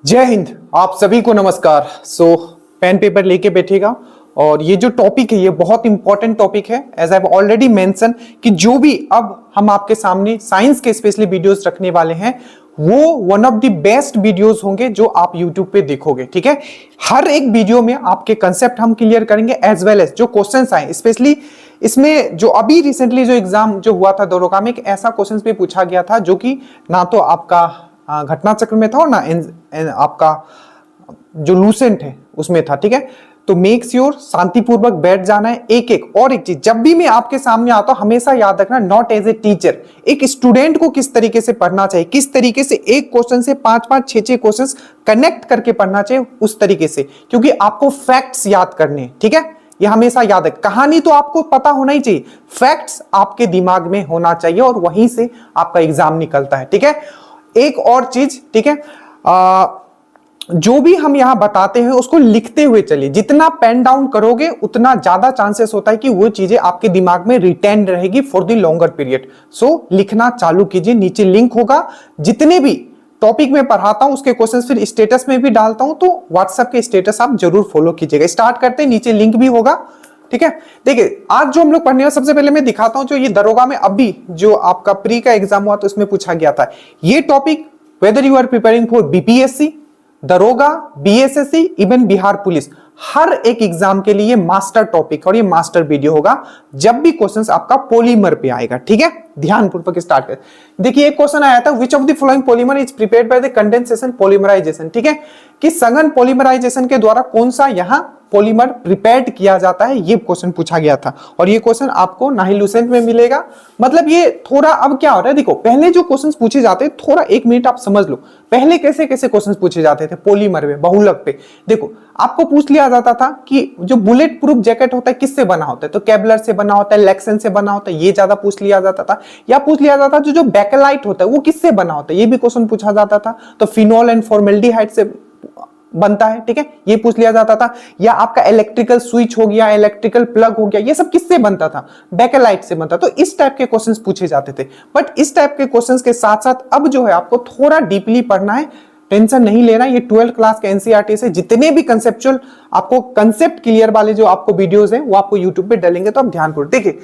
जय हिंद। आप सभी को नमस्कार। पेन पेपर लेके बैठेगा और ये जो टॉपिक है ये बहुत इंपॉर्टेंट टॉपिक है। As I have already mention कि जो भी अब हम आपके सामने साइंस के स्पेशली वीडियोस रखने वाले हैं वो one of the best videos होंगे जो आप यूट्यूब पे देखोगे। ठीक है, हर एक वीडियो में आपके कंसेप्ट हम क्लियर करेंगे एज वेल एज जो क्वेश्चंस आए। स्पेशली इसमें जो अभी रिसेंटली जो एग्जाम जो हुआ था दरोगा में, एक ऐसा क्वेश्चन पे पूछा गया था जो कि ना तो आपका घटना चक्र में था और ना आपका जो लूसेंट है उसमें था। ठीक है, तो मेक श्योर शांतिपूर्वक बैठ जाना है। एक एक और एक चीज, जब भी मैं आपके सामने आता हूं हमेशा याद रखना, नॉट एज ए टीचर, एक स्टूडेंट को किस तरीके से पढ़ना चाहिए, किस तरीके से एक क्वेश्चन से 5-5 6-6 क्वेश्चन कनेक्ट करके पढ़ना चाहिए उस तरीके से, क्योंकि आपको फैक्ट्स याद करने। ठीक है, ये हमेशा याद है। कहानी तो आपको पता होना ही चाहिए, फैक्ट्स आपके दिमाग में होना चाहिए और वहीं से आपका एग्जाम निकलता है। ठीक है, एक और चीज, ठीक है, जो भी हम यहां बताते हैं उसको लिखते हुए चलिए। जितना पेन डाउन करोगे उतना ज्यादा चांसेस होता है कि वो चीजें आपके दिमाग में रिटेन रहेगी फॉर द लॉन्गर पीरियड। सो लिखना चालू कीजिए, नीचे लिंक होगा। जितने भी टॉपिक में पढ़ाता हूं उसके क्वेश्चंस फिर स्टेटस में भी डालता हूं, तो व्हाट्सएप के स्टेटस आप जरूर फॉलो कीजिएगा। स्टार्ट करते हैं, नीचे लिंक भी होगा। ठीक है, देखिए आज जो हम लोग पढ़ने हैं सबसे पहले मैं दिखाता हूं जो ये दरोगा में अभी जो आपका प्री का एग्जाम हुआ तो उसमें पूछा गया था ये topic. Whether you are preparing for BPSC, दरोगा, बीएसएससी, इवन बिहार पुलिस, हर एक एग्जाम के लिए मास्टर टॉपिक और ये मास्टर वीडियो होगा जब भी क्वेश्चंस आपका पॉलीमर पे आएगा। ठीक है, ध्यानपूर्वक स्टार्ट कर। देखिए एक क्वेश्चन आया था, which of the following polymer is prepared by the condensation polymerization. ठीक है, कि सघन पॉलीमराइजेशन के द्वारा कौन सा यहां पॉलीमर प्रिपेयर्ड किया जाता है, ये क्वेश्चन पूछा गया था। और ये क्वेश्चन आपको ना ही लूसेंट में मिलेगा। मतलब ये थोड़ा अब क्या हो रहा है, देखो पहले जो क्वेश्चंस पूछे जाते हैं, थोड़ा एक मिनट आप समझ लो पहले कैसे कैसे क्वेश्चंस पूछे जाते थे पॉलीमर में, बहुलक पे। देखो आपको पूछ लिया जाता था कि जो बुलेट प्रूफ जैकेट होता है किससे बना होता है, तो केबलर से बना होता है, लेक्सन से बना होता है, ये ज्यादा पूछ लिया जाता था। या पूछ लिया जाता था जो बैकेलाइट होता है वो किससे बना होता है, ये भी क्वेश्चन पूछा जाता था। तो फिनोल एंड फॉर्मेल्डिहाइड से बनता है। ठीक है, ये पूछ लिया जाता था। या आपका इलेक्ट्रिकल स्विच हो गया, इलेक्ट्रिकल प्लग हो गया, ये सब किससे बनता था, बैकेलाइट से बनता। तो इस टाइप के क्वेश्चंस पूछे जाते थे। बट इस टाइप के क्वेश्चंस के साथ साथ अब जो है आपको थोड़ा डीपली पढ़ना है, टेंशन नहीं लेना। ये 12th क्लास के एनसीईआरटी से जितने भी कंसेप्चुअल आपको कंसेप्ट क्लियर वाले जो आपको वीडियोस हैं वो आपको यूट्यूब पे डालेंगे, तो आप ध्यानपूर्वक देखिए।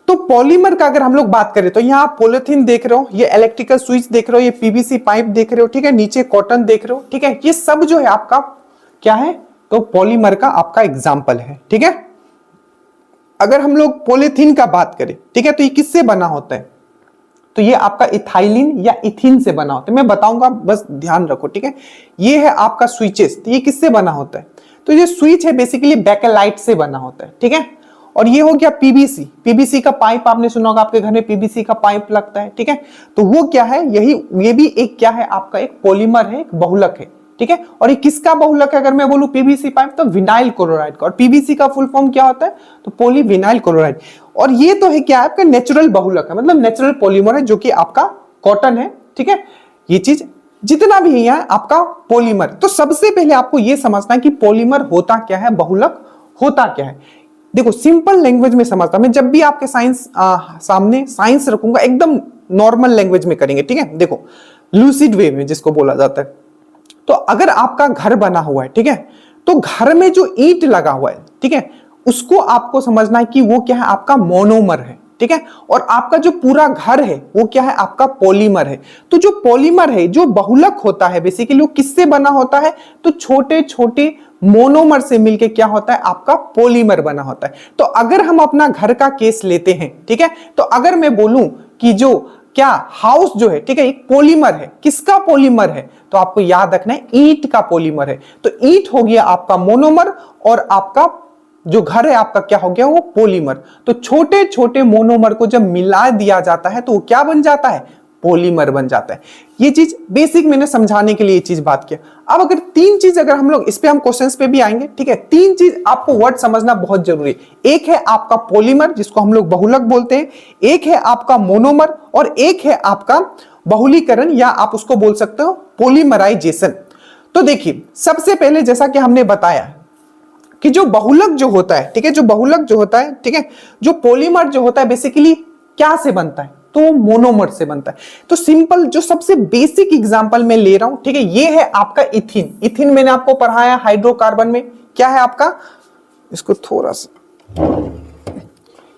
तो पॉलीमर का अगर हम लोग बात करें तो यहाँ आप पॉलिथीन देख रहे हो, ये इलेक्ट्रिकल स्विच देख रहे हो, ये पीवीसी पाइप देख रहे हो। ठीक है, नीचे कॉटन देख रहे हो। ठीक है, ये सब जो है आपका क्या है, तो पॉलीमर का आपका एग्जाम्पल है। ठीक है, अगर हम लोग पॉलिथीन का बात करें, ठीक है, तो ये किससे बना होता है, तो ये आपका इथाइलिन या इथिन से बना होता है। मैं बताऊंगा, बस ध्यान रखो। ठीक है, ये है आपका स्विचेस, तो ये किससे बना होता है, तो ये स्विच है बेसिकली बैकेलाइट से बना होता है। ठीक है, और ये हो गया पीवीसी, पीवीसी का पाइप आपने सुना होगा, आपके घर में पीवीसी का पाइप लगता है। ठीक है, तो वो क्या है, यही ये भी एक क्या है आपका एक पॉलीमर है, एक बहुलक है। ठीक है, और ये किसका बहुलक है अगर मैं बोलूं पीवीसी पाइप, तो विनाइल क्लोराइड का। और पीवीसी का फुल फॉर्म क्या होता है, तो पॉलीविनाइल क्लोराइड। और ये तो है क्या, आपका नेचुरल बहुलक है, मतलब नेचुरल पॉलीमर है जो कि आपका कॉटन है। ठीक है, ये चीज जितना भी है यहाँ आपका पॉलीमर। तो सबसे पहले आपको यह समझना है कि पॉलीमर होता क्या है, बहुलक होता क्या है। देखो सिंपल लैंग्वेज में समझता, मैं जब भी आपके साइंस सामने साइंस रखूंगा एकदम नॉर्मल लैंग्वेज में करेंगे। ठीक है, देखो लूसिड वे में जिसको बोला जाता है। तो अगर आपका घर बना हुआ है, ठीक है, तो घर में जो ईंट लगा हुआ है, ठीक है, उसको आपको समझना है कि वो क्या है, आपका मोनोमर है। ठीक है, और आपका जो पूरा घर है वो क्या है, आपका पॉलीमर है। तो जो पॉलीमर है, जो बहुलक होता है, बेसिकली वो किससे बना होता है, तो छोटे छोटे मोनोमर से मिलके क्या होता है, आपका पॉलीमर बना होता है। तो अगर हम अपना घर का केस लेते हैं, ठीक है, तो अगर मैं बोलूं कि जो क्या हाउस जो है, ठीक है, एक पॉलीमर है, किसका पॉलीमर है, तो आपको याद रखना है ईंट का पॉलीमर है। तो ईंट हो गया आपका मोनोमर और आपका जो घर है आपका क्या हो गया, वो पॉलीमर। तो छोटे छोटे मोनोमर को जब मिला दिया जाता है तो वो क्या बन जाता है, पॉलीमर बन जाता है। ये चीज बेसिक मैंने समझाने के लिए ये चीज बात किया। अब अगर तीन चीज अगर हम लोग इस पे हम क्वेश्चंस पे भी आएंगे। ठीक है, तीन चीज आपको वर्ड समझना बहुत जरूरी है। एक है आपका पॉलीमर जिसको हम लोग बहुलक बोलते हैं, एक है आपका मोनोमर और एक है आपका बहुलीकरण या आप उसको बोल सकते हो पॉलीमराइजेशन। तो देखिए सबसे पहले जैसा कि हमने बताया कि जो बहुलक जो होता है, ठीक है, जो बहुलक जो होता है, ठीक है, जो पॉलीमर जो होता है बेसिकली क्या से बनता है, तो मोनोमर से बनता है। तो सिंपल जो सबसे बेसिक एग्जांपल मैं ले रहा हूं, ठीक है, ये है आपका इथिन। इथिन मैंने आपको पढ़ाया हाइड्रोकार्बन में, क्या है आपका, इसको थोड़ा सा,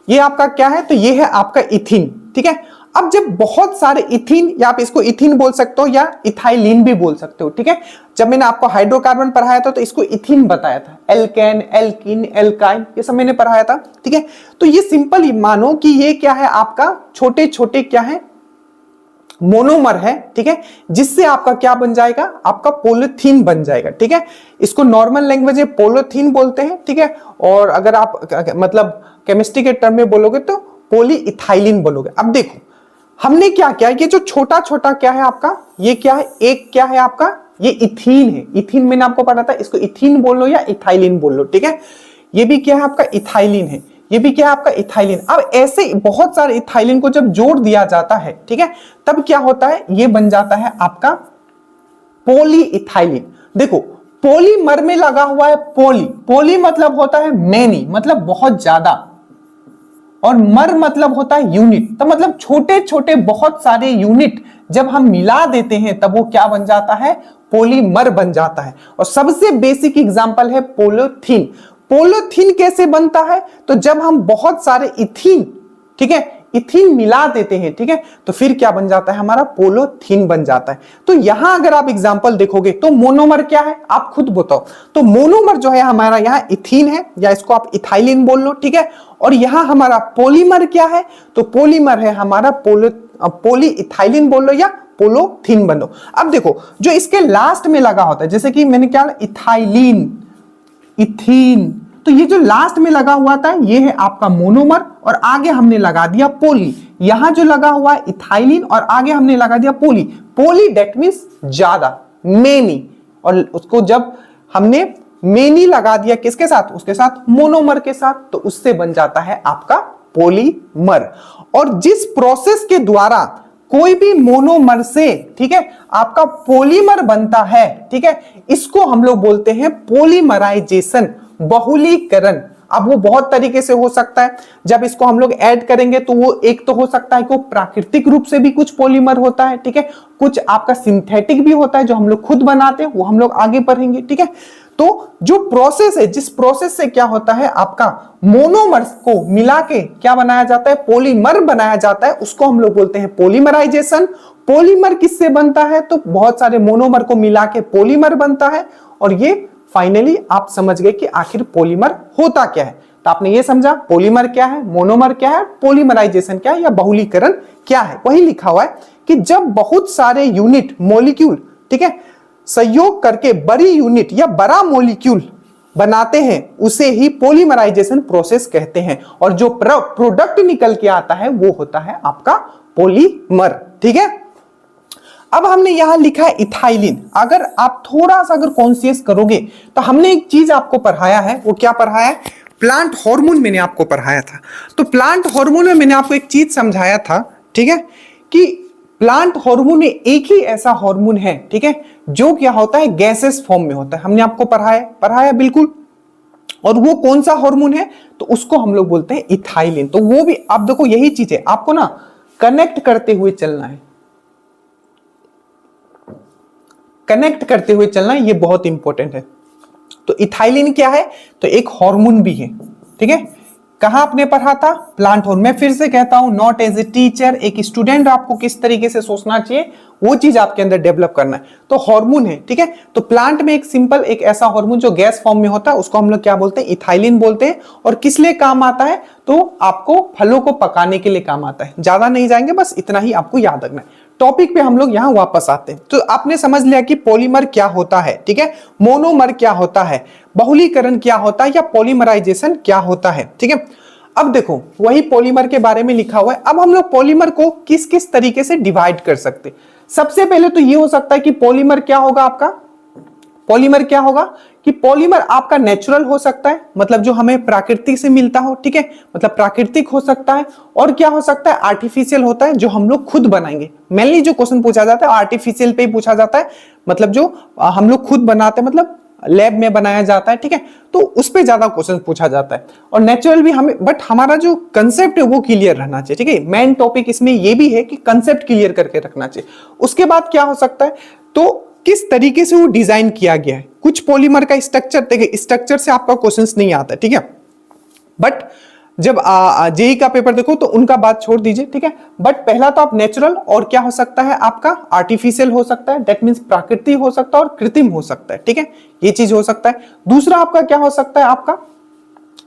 ये आपका क्या है, तो ये है आपका इथिन, ठीक है। अब जब बहुत सारे इथिन, या आप इसको इथिन बोल सकते हो या इथाइलिन भी बोल सकते हो, ठीक है। जब मैंने आपको हाइड्रोकार्बन पढ़ाया था तो इसको इथिन बताया था, एल्केन, एल्किन, एल्काइन, ये सब मैंने पढ़ाया था, ठीक है। तो ये सिंपल मानो कि ये क्या है आपका छोटे छोटे क्या है, मोनोमर है, ठीक है, जिससे आपका क्या बन जाएगा, आपका पोलिथीन बन जाएगा, ठीक है। इसको नॉर्मल लैंग्वेज में पोलिथीन बोलते हैं, ठीक है। और अगर आप मतलब केमिस्ट्री के टर्म में बोलोगे तो पॉलीइथाइलिन बोलोगे। अब देखो हमने क्या किया, ये जो छोटा छोटा क्या है आपका, ये क्या है, एक क्या है आपका, ये इथीन है। इथीन मैंने आपको पढ़ा था, इसको इथीन बोल लो या इथाइलिन बोल लो, ठीक है। ये भी क्या है आपका, इथाइलिन है। ये भी क्या है आपका, इथाइलिन। अब ऐसे बहुत सारे इथाइलिन को जब जोड़ दिया जाता है, ठीक है, तब क्या होता है, ये बन जाता है आपका पॉलीइथाइलिन। देखो पॉलीमर में लगा हुआ है पॉली, पॉली मतलब होता है मैनी, मतलब बहुत ज्यादा, और मर मतलब होता है यूनिट। तो मतलब छोटे छोटे बहुत सारे यूनिट जब हम मिला देते हैं तब वो क्या बन जाता है, पॉलीमर बन जाता है। और सबसे बेसिक एग्जांपल है पोलोथीन। पोलोथीन कैसे बनता है, तो जब हम बहुत सारे इथीन, ठीक है, इथीन मिला देते हैं, ठीक है, तो फिर क्या बन जाता है, हमारा पोलोथीन बन जाता है। तो यहां अगर आप एग्जांपल देखोगे तो मोनोमर क्या है, आप खुद बताओ। तो मोनोमर जो है हमारा यहाँ इथीन है, या इसको आप इथाइलिन बोल लो, ठीक है। और यहां हमारा पॉलीमर क्या है, तो पॉलीमर है हमारा पॉलीइथाइलिन बोल लो या पोलोथीन बन लो। अब देखो जो इसके लास्ट में लगा होता है, जैसे कि मैंने क्या, इथाइलिन, इथीन, तो ये जो लास्ट में लगा हुआ था ये है आपका मोनोमर, और आगे हमने लगा दिया पोली। यहां जो लगा हुआ है इथाइलिन और आगे हमने लगा दिया पोली। पोली दैट मींस ज्यादा, मेनी, और उसको जब हमने मेनी लगा दिया किसके साथ, उसके साथ मोनोमर के साथ, तो उससे बन जाता है आपका पॉलीमर। और जिस प्रोसेस के द्वारा कोई भी मोनोमर से, ठीक है, आपका पॉलीमर बनता है, ठीक है, इसको हम लोग बोलते हैं पॉलीमराइजेशन, बहुलीकरण। अब वो बहुत तरीके से हो सकता है, जब इसको हम लोग ऐड करेंगे तो वो एक तो हो सकता है कि वो प्राकृतिक रूप से भी कुछ पॉलीमर होता है, ठीक है, कुछ आपका सिंथेटिक भी होता है जो हम लोग खुद बनाते हैं, वो हम लोग आगे पढ़ेंगे, ठीक है। तो जो प्रोसेस है, जिस प्रोसेस से क्या होता है, आपका मोनोमर्स को मिला के क्या बनाया जाता है, पॉलीमर बनाया जाता है, उसको हम लोग बोलते हैं पॉलीमराइजेशन। पॉलीमर किससे बनता है, तो बहुत सारे मोनोमर को मिला के पॉलीमर बनता है। और ये फाइनली आप समझ गए कि आखिर पॉलीमर होता क्या है। तो आपने ये समझा पॉलीमर क्या है, मोनोमर क्या है, पॉलीमराइजेशन क्या है, या बहुलीकरण क्या है। वही लिखा हुआ है कि जब बहुत सारे यूनिट, मॉलिक्यूल, ठीक है, संयोग करके बड़ी यूनिट या बड़ा मॉलिक्यूल बनाते हैं, उसे ही पॉलीमराइजेशन प्रोसेस कहते हैं। और जो प्रोडक्ट निकल के आता है वो होता है आपका पॉलीमर, ठीक है। अब हमने यहां लिखा है इथाइलिन। अगर आप थोड़ा सा अगर कॉन्शियस करोगे तो हमने एक चीज आपको पढ़ाया है, वो क्या पढ़ाया है, प्लांट हार्मोन मैंने आपको पढ़ाया था। तो प्लांट हार्मोन में मैंने आपको एक चीज समझाया था, ठीक है, कि प्लांट हार्मोन में एक ही ऐसा हार्मोन है, ठीक है, जो क्या होता है, गैसेस फॉर्म में होता है। हमने आपको पढ़ाया बिल्कुल। और वो कौन सा हार्मोन है, तो उसको हम लोग बोलते हैं इथाइलिन। तो वो भी आप देखो, यही चीज है, आपको ना कनेक्ट करते हुए चलना है, कनेक्ट करते हुए चलना है, ये बहुत इंपॉर्टेंट है। तो इथाइलिन क्या है, तो एक हार्मोन भी है, ठीक है। कहां आपने पढ़ा था, प्लांट हार्मोन। मैं फिर से कहता हूं, नॉट एज ए टीचर, एक स्टूडेंट आपको किस तरीके से सोचना चाहिए वो चीज आपके अंदर डेवलप करना है। तो हार्मोन है, ठीक है। तो प्लांट में एक सिंपल एक ऐसा हार्मोन जो गैस फॉर्म में होता है, उसको हम लोग क्या बोलते हैं, इथाइलिन बोलते हैं। और किस लिए काम आता है, तो आपको फलों को पकाने के लिए काम आता है। ज्यादा नहीं जाएंगे, बस इतना ही आपको याद रखना है। टॉपिक पे हम लोग यहां वापस आते हैं। तो आपने समझ लिया कि पॉलीमर क्या होता है, ठीक है, मोनोमर क्या होता है, बहुलीकरण क्या होता है, या पॉलीमराइजेशन क्या होता है, ठीक है। अब देखो वही पॉलीमर के बारे में लिखा हुआ है। अब हम लोग पॉलीमर को किस किस तरीके से डिवाइड कर सकते हैं। सबसे पहले तो ये हो सकता है कि पॉलीमर क्या होगा आपका, पॉलीमर क्या होगा कि पॉलीमर आपका नेचुरल हो सकता है, मतलब जो हमें प्राकृतिक से मिलता हो, ठीक है, मतलब प्राकृतिक हो सकता है। और क्या हो सकता है, आर्टिफिशियल होता है, जो हम लोग खुद बनाएंगे। मेनली जो क्वेश्चन पूछा जाता है आर्टिफिशियल पे ही पूछा जाता है, मतलब जो हम लोग खुद बनाते हैं, मतलब लैब में बनाया जाता है, ठीक है, तो उस पे ज्यादा क्वेश्चन पूछा जाता है। और नेचुरल भी हमें, बट हमारा जो कंसेप्ट है वो क्लियर रहना चाहिए, ठीक है। मेन टॉपिक इसमें ये भी है कि कंसेप्ट क्लियर करके रखना चाहिए। उसके बाद क्या हो सकता है, तो किस तरीके से वो डिजाइन किया गया है। कुछ पॉलीमर का स्ट्रक्चर, देखिए स्ट्रक्चर से आपका क्वेश्चन नहीं आता, ठीक है, बट जब जेई का पेपर देखो तो उनका बात छोड़ दीजिए, ठीक है। बट पहला तो आप नेचुरल, और क्या हो सकता है आपका आर्टिफिशियल हो सकता है, दैट मींस प्राकृतिक हो सकता है और कृत्रिम हो सकता है, ठीक है, ये चीज हो सकता है। दूसरा आपका क्या हो सकता है, आपका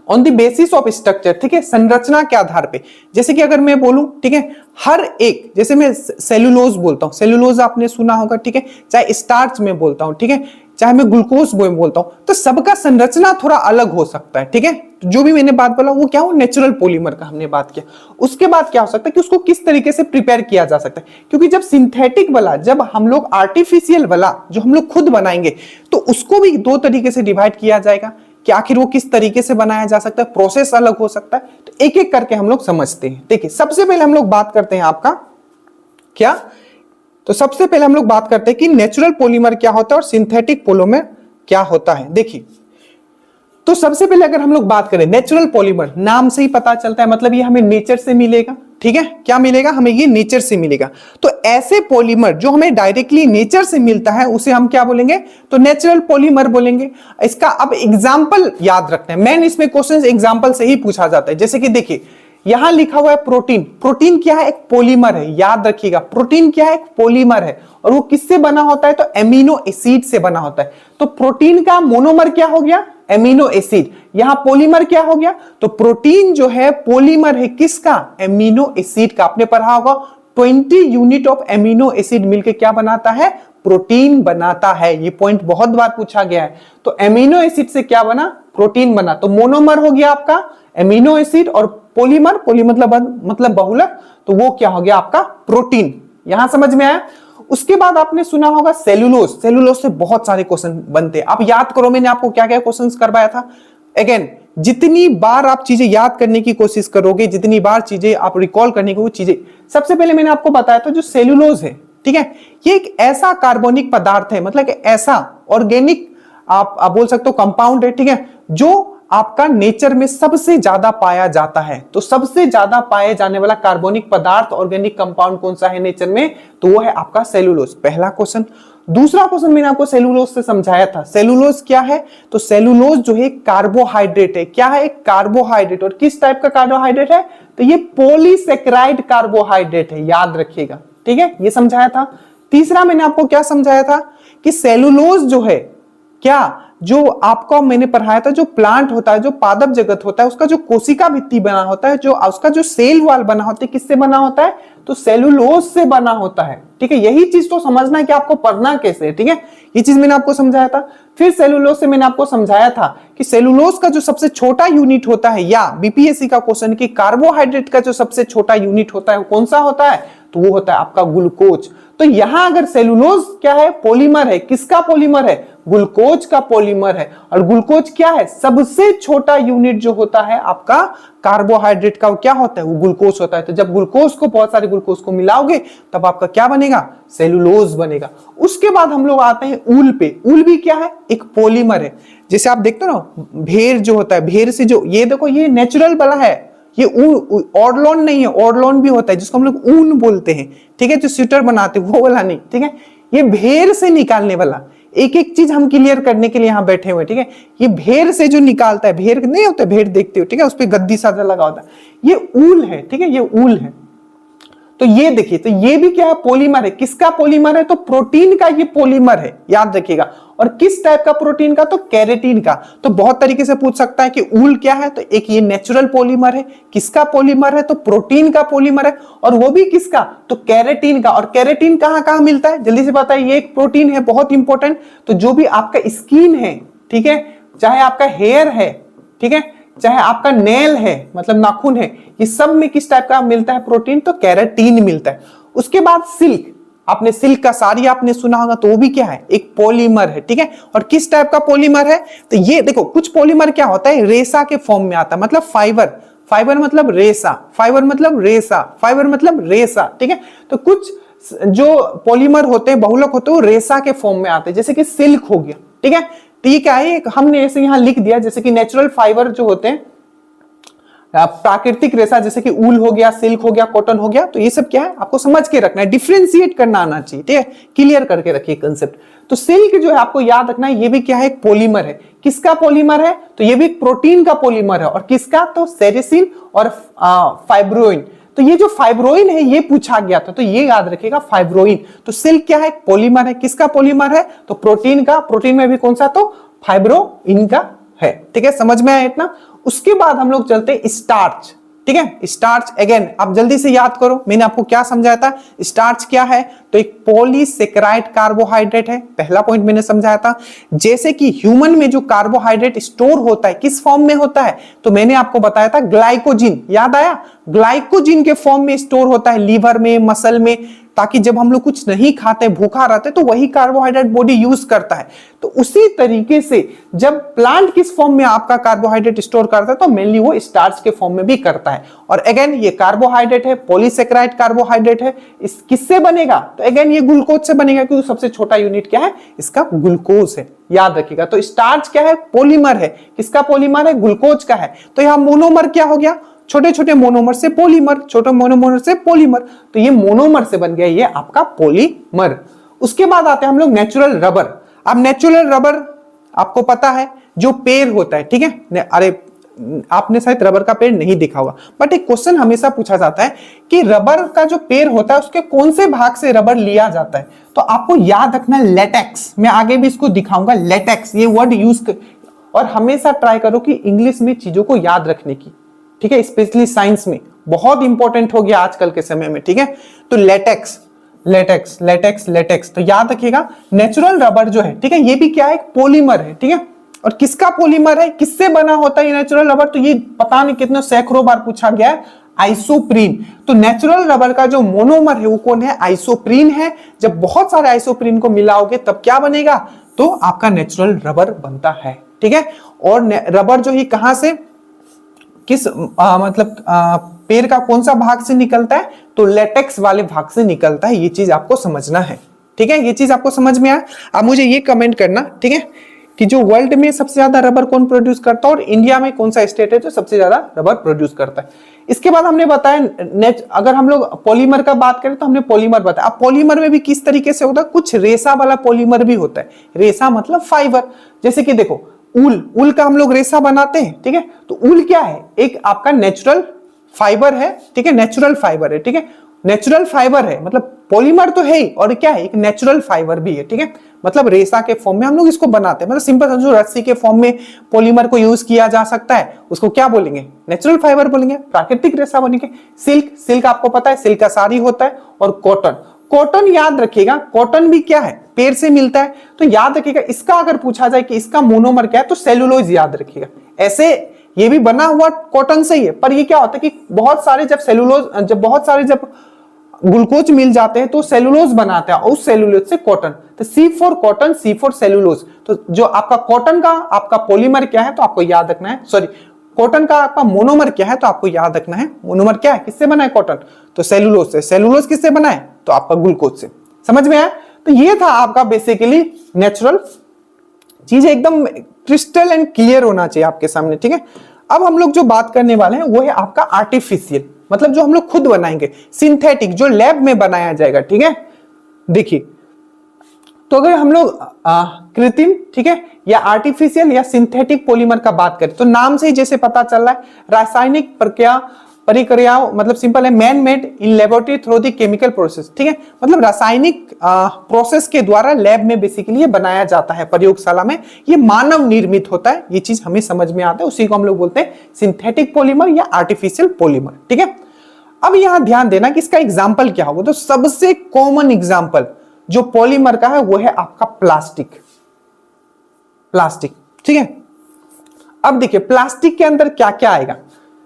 on the basis of structure, ठीक है, संरचना के आधार पे। जैसे कि अगर मैं बोलूं, ठीक है, हर एक, जैसे मैं सेलुलोज बोलता हूं, सेलुलोज आपने सुना होगा, ठीक है, चाहे स्टार्च में बोलता हूं, ठीक है, चाहे मैं ग्लूकोज में बोलता हूं, तो सबका संरचना थोड़ा अलग हो सकता है, ठीक है। जो भी मैंने बात बोला वो क्या हो, नेचुरल पॉलीमर का हमने बात किया। उसके बाद क्या हो सकता है कि उसको किस तरीके से प्रिपेयर किया जा सकता है, क्योंकि जब सिंथेटिक वाला, जब हम लोग आर्टिफिशियल वाला जो हम लोग खुद बनाएंगे, तो उसको भी दो तरीके से डिवाइड किया जाएगा कि आखिर वो किस तरीके से बनाया जा सकता है, प्रोसेस अलग हो सकता है। तो एक एक करके हम लोग समझते हैं। देखिए सबसे पहले हम लोग बात करते हैं आपका क्या, तो सबसे पहले हम लोग बात करते हैं कि नेचुरल पॉलीमर क्या होता है और सिंथेटिक पॉलीमर क्या होता है। देखिए, तो सबसे पहले अगर हम लोग बात करें नेचुरल पॉलीमर, नाम से ही पता चलता है, मतलब ये हमें नेचर से मिलेगा, ठीक है, क्या मिलेगा हमें, ये नेचर से मिलेगा। तो ऐसे पॉलीमर जो हमें डायरेक्टली नेचर से मिलता है उसे हम क्या बोलेंगे, तो नेचुरल पॉलीमर बोलेंगे। इसका अब एग्जांपल याद रखते हैं, मेन इसमें क्वेश्चन एग्जांपल से ही पूछा जाता है। जैसे कि देखिए यहां लिखा हुआ है प्रोटीन, प्रोटीन क्या है, एक पॉलीमर है, याद रखिएगा, प्रोटीन क्या है, एक पॉलीमर है, और वो किससे बना होता है, तो एमिनो एसिड से बना होता है। तो प्रोटीन का मोनोमर क्या हो गया, एमिनो एसिड, यहां पॉलीमर क्या हो गया, तो प्रोटीन जो है पॉलीमर है किसका, एमिनो एसिड का। आपने पढ़ा होगा 20 यूनिट ऑफ एमिनो एसिड मिलकर क्या बनाता है, प्रोटीन बनाता है। ये पॉइंट बहुत बार पूछा गया है। तो एमिनो एसिड से क्या बना, प्रोटीन बना। तो मोनोमर हो गया आपका एमिनो एसिड, और पॉलीमर, मतलब बहुलक, तो वो क्या हो गया आपका प्रोटीन। यहां समझ में आया। उसके बाद आपने सुना होगा सेलुलोज, सेलुलोज से बहुत सारे क्वेश्चन बनते हैं। आप याद करो मैंने आपको क्या क्या क्वेश्चंस करवाया था। अगेन, जितनी बार आप चीजें याद करने की कोशिश करोगे, जितनी बार चीजें आप रिकॉल करने की, वो चीजें, सबसे पहले मैंने आपको बताया था जो सेलुलोज है, ठीक है, ये एक ऐसा कार्बनिक पदार्थ है, मतलब ऐसा ऑर्गेनिक आप बोल सकते हो कंपाउंड है, ठीक है, जो आपका नेचर में सबसे ज्यादा पाया जाता है। तो सबसे ज्यादा पाए जाने वाला कार्बनिक पदार्थ, ऑर्गेनिक कंपाउंड कौन सा है नेचर में, तो वो है आपका सेलुलोज। पहला क्वेश्चन। दूसरा क्वेश्चन मैंने आपको सेलुलोज से समझाया था। सेलुलोज क्या है, तो सेलुलोज जो है कार्बोहाइड्रेट है। क्या है, एक कार्बोहाइड्रेट। और किस टाइप का कार्बोहाइड्रेट है, तो ये पॉलीसेकेराइड कार्बोहाइड्रेट है, याद रखिएगा, ठीक है, ये समझाया था। तीसरा मैंने आपको क्या समझाया था कि सेलुलोज जो है, क्या जो आपको मैंने पढ़ाया था, जो प्लांट होता है, जो पादप जगत होता है, उसका जो कोशिका भित्ति बना होता है, जो उसका जो सेल वॉल बना होता है, किससे बना होता है, तो सेलुलोज से बना होता है, ठीक है। यही चीज तो समझना है कि आपको पढ़ना कैसे है, ठीक है, ये चीज मैंने आपको समझाया था। फिर सेलुलोज से मैंने आपको समझाया था कि सेलुलोज का जो सबसे छोटा यूनिट होता है, या बीपीएससी का क्वेश्चन कि कार्बोहाइड्रेट का जो सबसे छोटा यूनिट होता है वो कौन सा होता है, तो वो होता है आपका ग्लूकोज। तो यहां अगर सेलुलोज क्या है, पॉलीमर है, किसका पॉलीमर है, ग्लूकोज का पॉलीमर है। और ग्लूकोज क्या है, सबसे छोटा यूनिट जो होता है आपका कार्बोहाइड्रेट का, वो क्या होता है, वो ग्लूकोज होता है। तो जब ग्लूकोज को, बहुत सारे ग्लूकोज को मिलाओगे तब आपका क्या बनेगा, सेलुलोज बनेगा। उसके बाद हम लोग आते हैं ऊल पे। ऊल भी क्या है, एक पॉलीमर है। जैसे आप देखते हो ना, भेड़ जो होता है, भेड़ से जो, ये देखो ये नेचुरल वाला है, ये ऊन, ऑर्डलोन नहीं है, ऑर्डलोन भी होता है जिसको हम लोग ऊन बोलते हैं, ठीक है, जो स्वेटर बनाते हैं वो वाला नहीं, ठीक है, ये भेड़ से निकालने वाला। एक एक चीज हम क्लियर करने के लिए यहाँ बैठे हुए, ठीक है। ये भेड़ से जो निकालता है, भेड़ नहीं होता, भेड़ देखते हो, ठीक है, उस पर गद्दी सा लगा होता है, ये ऊल है, ठीक है, ये ऊल है। तो ये देखिए, तो ये भी क्या है, पॉलीमर है। किसका पॉलीमर है, तो प्रोटीन का ये पॉलीमर है, याद रखिएगा। और किस टाइप का प्रोटीन का, तो कैरेटीन का। तो बहुत तरीके से पूछ सकता है कि ऊल क्या है, तो एक ये नेचुरल पॉलीमर है। किसका पॉलीमर है, तो प्रोटीन का पॉलीमर है, और वो भी किसका, तो कैरेटीन का। और कैरेटीन कहां कहां मिलता है, जल्दी से बताइए, ये एक प्रोटीन है बहुत इंपॉर्टेंट। तो जो भी आपका स्किन है, ठीक है, चाहे आपका हेयर है, ठीक है, चाहे आपका नेल है, मतलब नाखून है, ये सब में किस टाइप का मिलता है प्रोटीन, तो कैरेटीन मिलता है। उसके बाद सिल्क, आपने सिल्क का साड़ी आपने सुना होगा, तो वो भी क्या है, एक पॉलीमर है, ठीक है। और किस टाइप का पॉलीमर है, तो ये देखो, कुछ पॉलीमर क्या होता है, रेशा के फॉर्म में आता है, मतलब फाइबर, फाइबर मतलब रेशा, फाइबर मतलब रेशा, फाइबर मतलब रेशा, ठीक है। तो कुछ जो पॉलीमर होते हैं, बहुलक होते हैं, वो रेशा के फॉर्म में आते हैं, जैसे कि सिल्क हो गया, ठीक है। तो ये क्या है, हमने ऐसे यहाँ लिख दिया जैसे कि नेचुरल फाइबर जो होते हैं, प्राकृतिक रेशा, जैसे कि ऊल हो गया, सिल्क हो गया, कॉटन हो गया, तो ये सब क्या है आपको समझ के रखना है, डिफरेंशिएट करना आना चाहिए, ठीक है, क्लियर करके रखिए कंसेप्ट। तो सिल्क जो है आपको याद रखना है, ये भी क्या है, एक पॉलीमर है। किसका पॉलीमर है, तो ये भी प्रोटीन का पॉलीमर है। और किसका, तो सेरेसिन और फाइब्रोइन। तो ये जो फाइब्रोइन है ये पूछा गया था, तो ये याद रखिएगा फाइब्रोइन। तो सिल्क क्या है, पॉलीमर है। किसका पॉलीमर है, तो प्रोटीन का। प्रोटीन में भी कौन सा, तो फाइब्रोइन का है, ठीक है, समझ में आया इतना। उसके बाद हम लोग चलते हैं स्टार्च, ठीक है। स्टार्च अगेन आप जल्दी से याद करो, मैंने आपको क्या समझाया था, स्टार्च क्या है, तो एक पॉलीसेकेराइड कार्बोहाइड्रेट है, पहला पॉइंट मैंने समझाया था। जैसे कि ह्यूमन में जो कार्बोहाइड्रेट स्टोर होता है किस फॉर्म में होता है, तो मैंने आपको बताया था ग्लाइकोजिन, याद आया, ग्लाइकोजिन के फॉर्म में स्टोर होता है लीवर में, मसल में, ताकि जब हम लोग कुछ नहीं खाते, भूखा रहते, तो वही कार्बोहाइड्रेट बॉडी यूज करता है। तो उसी तरीके से जब प्लांट किस फॉर्म में आपका कार्बोहाइड्रेट स्टोर करता है, तो मेनली वो स्टार्च के फॉर्म में भी करता है। और अगेन ये कार्बोहाइड्रेट है, पॉलीसेकेराइड कार्बोहाइड्रेट है। इस किससे बनेगा, तो अगेन ये ग्लूकोज से बनेगा, क्योंकि सबसे छोटा यूनिट क्या है इसका, ग्लूकोज है, याद रखिएगा। तो स्टार्च क्या है, पॉलीमर है। किसका पॉलीमर है, ग्लूकोज का है। तो यहां मोनोमर क्या हो गया, छोटे छोटे मोनोमर से पॉलीमर, छोटे मोनोमर से पॉलीमर, तो ये मोनोमर से बन गया ये आपका पॉलीमर। उसके बाद आते हैं हम लोग नेचुरल रबर। अब नेचुरल रबर आपको पता है जो पेड़ होता है, ठीक है, अरे आपने शायद रबर का पेड़ नहीं देखा होगा, बट एक क्वेश्चन हमेशा पूछा जाता है कि रबर का जो पेड़ होता है उसके कौन से भाग से रबर लिया जाता है, तो आपको याद रखना है लेटेक्स। मैं आगे भी इसको दिखाऊंगा, लेटेक्स ये वर्ड यूज कर, और हमेशा ट्राई करो कि इंग्लिश में चीजों को याद रखने की, ठीक है, स्पेशली साइंस में बहुत इंपॉर्टेंट हो गया आजकल के समय में, ठीक है। तो लेटेक्स लेटेक्स लेटेक्स लेटेक्स, तो याद रखिएगा नेचुरल रबर जो है, ठीक है, ये भी क्या है, एक पॉलीमर है, ठीक है। और किसका पॉलीमर है, किससे बना होता है ये नेचुरल रबर, तो ये पता नहीं कितने सैकड़ों बार पूछा गया है, आइसोप्रीन। तो नेचुरल रबर का जो मोनोमर है वो कौन है, आइसोप्रीन है। जब बहुत सारे आइसोप्रीन को मिलाओगे तब क्या बनेगा, तो आपका नेचुरल रबर बनता है, ठीक है। और रबर जो ही कहां से, किस मतलब पेड़ का कौन सा भाग से निकलता है, तो लेटेक्स वाले भाग से निकलता है। ये चीज आपको समझना है, ठीक है, ये चीज आपको समझ में आया। अब मुझे ये कमेंट करना, ठीक है, कि जो वर्ल्ड में सबसे ज्यादा रबर कौन प्रोड्यूस करता है, और इंडिया में कौन सा स्टेट है जो सबसे ज्यादा रबर प्रोड्यूस करता है। इसके बाद हमने बताया अगर हम लोग पॉलीमर का बात करें तो हमने पॉलीमर बताया। अब पॉलीमर में भी किस तरीके से होता है, कुछ रेशा वाला पॉलीमर भी होता है। रेशा मतलब फाइबर, जैसे कि देखो ऊल का हम लोग रेशा बनाते हैं, ठीक है। तो ऊल क्या है, एक आपका नेचुरल फाइबर है, ठीक है, नेचुरल फाइबर है, ठीक है, नेचुरल फाइबर है, मतलब पॉलीमर तो है ही, और क्या है, एक नेचुरल फाइबर भी है, ठीक है। मतलब रेशा के फॉर्म में हम लोग इसको बनाते हैं, मतलब सिंपल समझो, रस्सी के फॉर्म में पॉलीमर को यूज किया जा सकता है, उसको क्या बोलेंगे, नेचुरल फाइबर बोलेंगे, प्राकृतिक रेशा बनेंगे। सिल्क आपको पता है, सिल्क का साड़ी होता है। और कॉटन याद रखिएगा, कॉटन भी क्या है, पेड़ से मिलता है। तो याद रखिएगा, इसका अगर पूछा जाए कि इसका मोनोमर क्या है, तो सेलुलोज याद रखिएगा। ऐसे ये भी बना हुआ कॉटन से ही है, पर ये क्या होता है कि बहुत सारे जब ग्लूकोज मिल जाते हैं तो सेलुलोज बनाते हैं, और उस सेलुलोज से कॉटन। तो C for cotton, C for cellulose. तो जो आपका कॉटन का आपका पॉलीमर क्या है, तो आपको याद रखना है, सॉरी, कॉटन का आपका मोनोमर क्या है, तो आपको याद रखना है मोनोमर क्या है, किससे बना है कॉटन, तो सेलुलोज से। सेलुलोज किससे बना है, तो आपका ग्लूकोज से। समझ में आया। तो ये था आपका बेसिकली नेचुरल, चीजें एकदम क्रिस्टल एंड क्लियर होना चाहिए आपके सामने, ठीक है। अब हम लोग जो बात करने वाले हैं वो है आपका आर्टिफिशियल, मतलब जो हम लोग खुद बनाएंगे, सिंथेटिक, जो लैब में बनाया जाएगा, ठीक है। देखिए, तो अगर हम लोग कृत्रिम, ठीक है, या आर्टिफिशियल या सिंथेटिक पॉलीमर का बात करें, तो नाम से ही जैसे पता चल रहा है, रासायनिक प्रक्रियाओं, मतलब सिंपल है, man made in laboratory through the chemical process, ठीक है, मतलब रासायनिक प्रोसेस के द्वारा लैब में बेसिकली ये बनाया जाता है, प्रयोगशाला में। ये मानव निर्मित होता है, ये चीज हमें समझ में आता है, उसी को हम लोग बोलते हैं सिंथेटिक पॉलीमर या आर्टिफिशियल पॉलीमर, ठीक है। अब यहां ध्यान देना कि इसका एग्जाम्पल क्या होगा, तो सबसे कॉमन एग्जाम्पल जो पॉलीमर का है वो है आपका प्लास्टिक, ठीक है। अब देखिए प्लास्टिक के अंदर क्या क्या आएगा,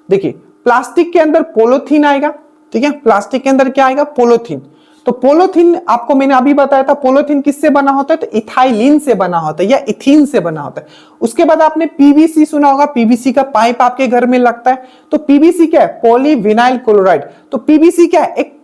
देखिए प्लास्टिक के अंदर पॉलीथीन आएगा, ठीक है, प्लास्टिक के अंदर क्या आएगा, पॉलीथीन। तो पॉलीथीन आपको मैंने अभी बताया था, पॉलीथीन किससे बना होता है, तो इथाइलिन से बना होता है या इथीन से बना होता है। उसके बाद आपने पीवीसी सुना होगा, पीवीसी का पाइप आपके घर में लगता है, तो पीवीसी क्या है, पॉलीविनाइल क्लोराइड। तो पीवीसी क्या है, एक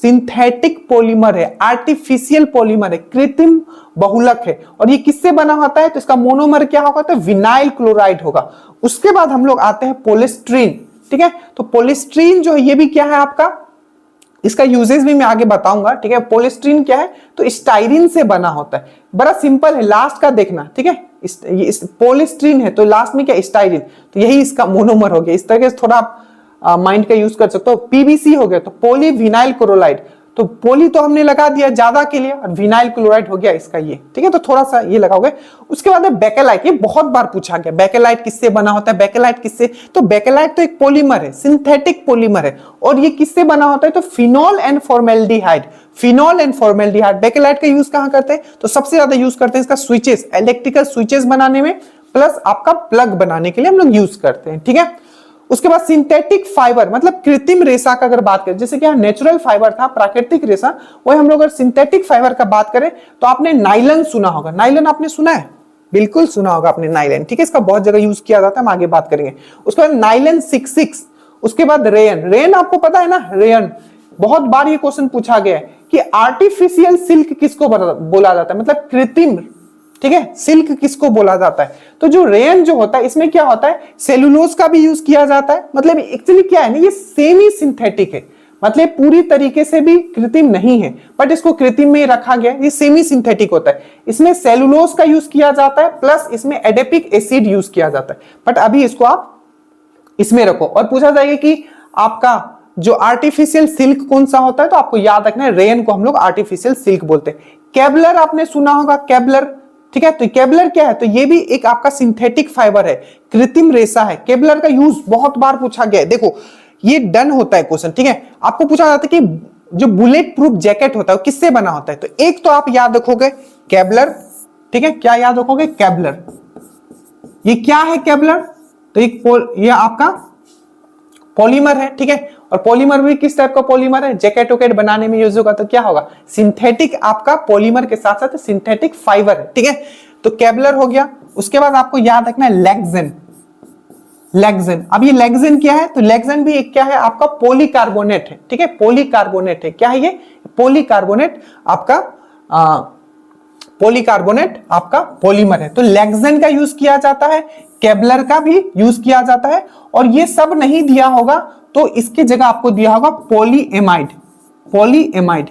सिंथेटिक पॉलीमर है, आर्टिफिशियल पॉलीमर है, कृत्रिम बहुलक है। और ये किससे बना होता है? तो इसका मोनोमर क्या होगा? तो विनाइल क्लोराइड होगा। उसके बाद हम लोग आते हैं पॉलीस्ट्रीन। ठीक है, तो पॉलीस्ट्रीन जो है ये भी क्या है आपका, इसका यूजेस भी मैं आगे बताऊंगा। ठीक है, पॉलीस्ट्रीन क्या है? तो स्टाइरिन से बना होता है। बड़ा सिंपल है, लास्ट का देखना। ठीक है, इस पॉलीस्ट्रीन है तो लास्ट में क्या? स्टाइरिन, तो यही इसका मोनोमर हो गया। इस तरह से थोड़ा आप माइंड का यूज कर सकते हो। पीवीसी हो गया तो पॉली विनाइल क्लोराइड, तो पॉली तो हमने लगा दिया ज्यादा के लिए और विनाइल क्लोराइड हो गया इसका ये। ठीक है, तो थोड़ा सा ये लगाओगे। उसके बाद है बेकेलाइट, ये बहुत बार पूछा गया, बेकेलाइट किससे बना होता है? बेकेलाइट किससे? तो बेकेलाइट तो एक पॉलीमर है, सिंथेटिक पॉलीमर है। और ये किससे बना होता है? तो phenol and formaldehyde, phenol and formaldehyde. Bakelite का यूज कहां करते हैं? तो सबसे ज्यादा यूज करते हैं इसका स्विचेस, इलेक्ट्रिकल स्विचेस बनाने में, प्लस आपका प्लग बनाने के लिए हम लोग यूज करते हैं। ठीक है, उसके बाद सिंथेटिक फाइबर मतलब कृत्रिम रेशा का अगर बात करें, जैसे कि यहाँ नेचुरल फाइबर था, प्राकृतिक रेशा, वही हम लोग अगर सिंथेटिक फाइबर का बात करें तो आपने नाइलन सुना होगा। नाइलन आपने सुना है? बिल्कुल सुना होगा आपने नाइलन। ठीक है, इसका बहुत जगह यूज किया जाता है, हम आगे बात करेंगे। उसके बाद नाइलन 66, उसके बाद रेयन। रेयन आपको पता है ना, रेयन बहुत बार ये क्वेश्चन पूछा गया है कि आर्टिफिशियल सिल्क किसको बोला जाता है, मतलब कृत्रिम। ठीक है, सिल्क किसको बोला जाता है? तो जो रेयन जो होता है इसमें क्या होता है? सेलुलोज का भी यूज किया जाता है। मतलब एक्चुअली क्या है ना, ये सेमी सिंथेटिक है, मतलब पूरी तरीके से भी कृत्रिम नहीं है, बट इसको कृत्रिम में रखा गया। ये सेमी सिंथेटिक होता है, इसमें सेलुलोज का यूज किया जाता है, प्लस इसमें एडेपिक एसिड यूज किया जाता है। बट अभी इसको आप इसमें रखो। और पूछा जाएगा कि आपका जो आर्टिफिशियल सिल्क कौन सा होता है, तो आपको याद रखना है रेयन को हम लोग आर्टिफिशियल सिल्क बोलते हैं। केबलर आपने सुना होगा, केबलर। ठीक है, तो केबलर क्या है? तो ये भी एक आपका सिंथेटिक फाइबर है, कृत्रिम रेशा है। केबलर का यूज बहुत बार पूछा गया है। देखो ये डन होता है क्वेश्चन। ठीक है, आपको पूछा जाता है कि जो बुलेट प्रूफ जैकेट होता है वो किससे बना होता है? तो एक तो आप याद रखोगे केबलर। ठीक है, क्या याद रखोगे? केबलर। ये क्या है केबलर? तो ये आपका पॉलीमर है। ठीक है, और पॉलीमर भी किस टाइप का पॉलीमर है? जैकेट वैकेट बनाने में यूज होगा, तो क्या होगा? सिंथेटिक आपका पॉलीमर के साथ साथ सिंथेटिक फाइबर है। ठीक है, तो केबलर हो गया। उसके बाद आपको याद रखना है लेक्सेन। लेक्सेन, अब ये लेक्सेन क्या है? तो लेक्सेन भी एक क्या है? आपका पॉलीकार्बोनेट है। ठीक है, पॉलीकार्बोनेट है। क्या है ये? पॉलीकार्बोनेट आपका पॉलीकार्बोनेट आपका पॉलीमर है। तो लेक्सेन का यूज किया जाता है, केबलर का भी यूज किया जाता है। और ये सब नहीं दिया होगा तो इसके जगह आपको दिया होगा पॉलीएमाइड। पॉलीएमाइड,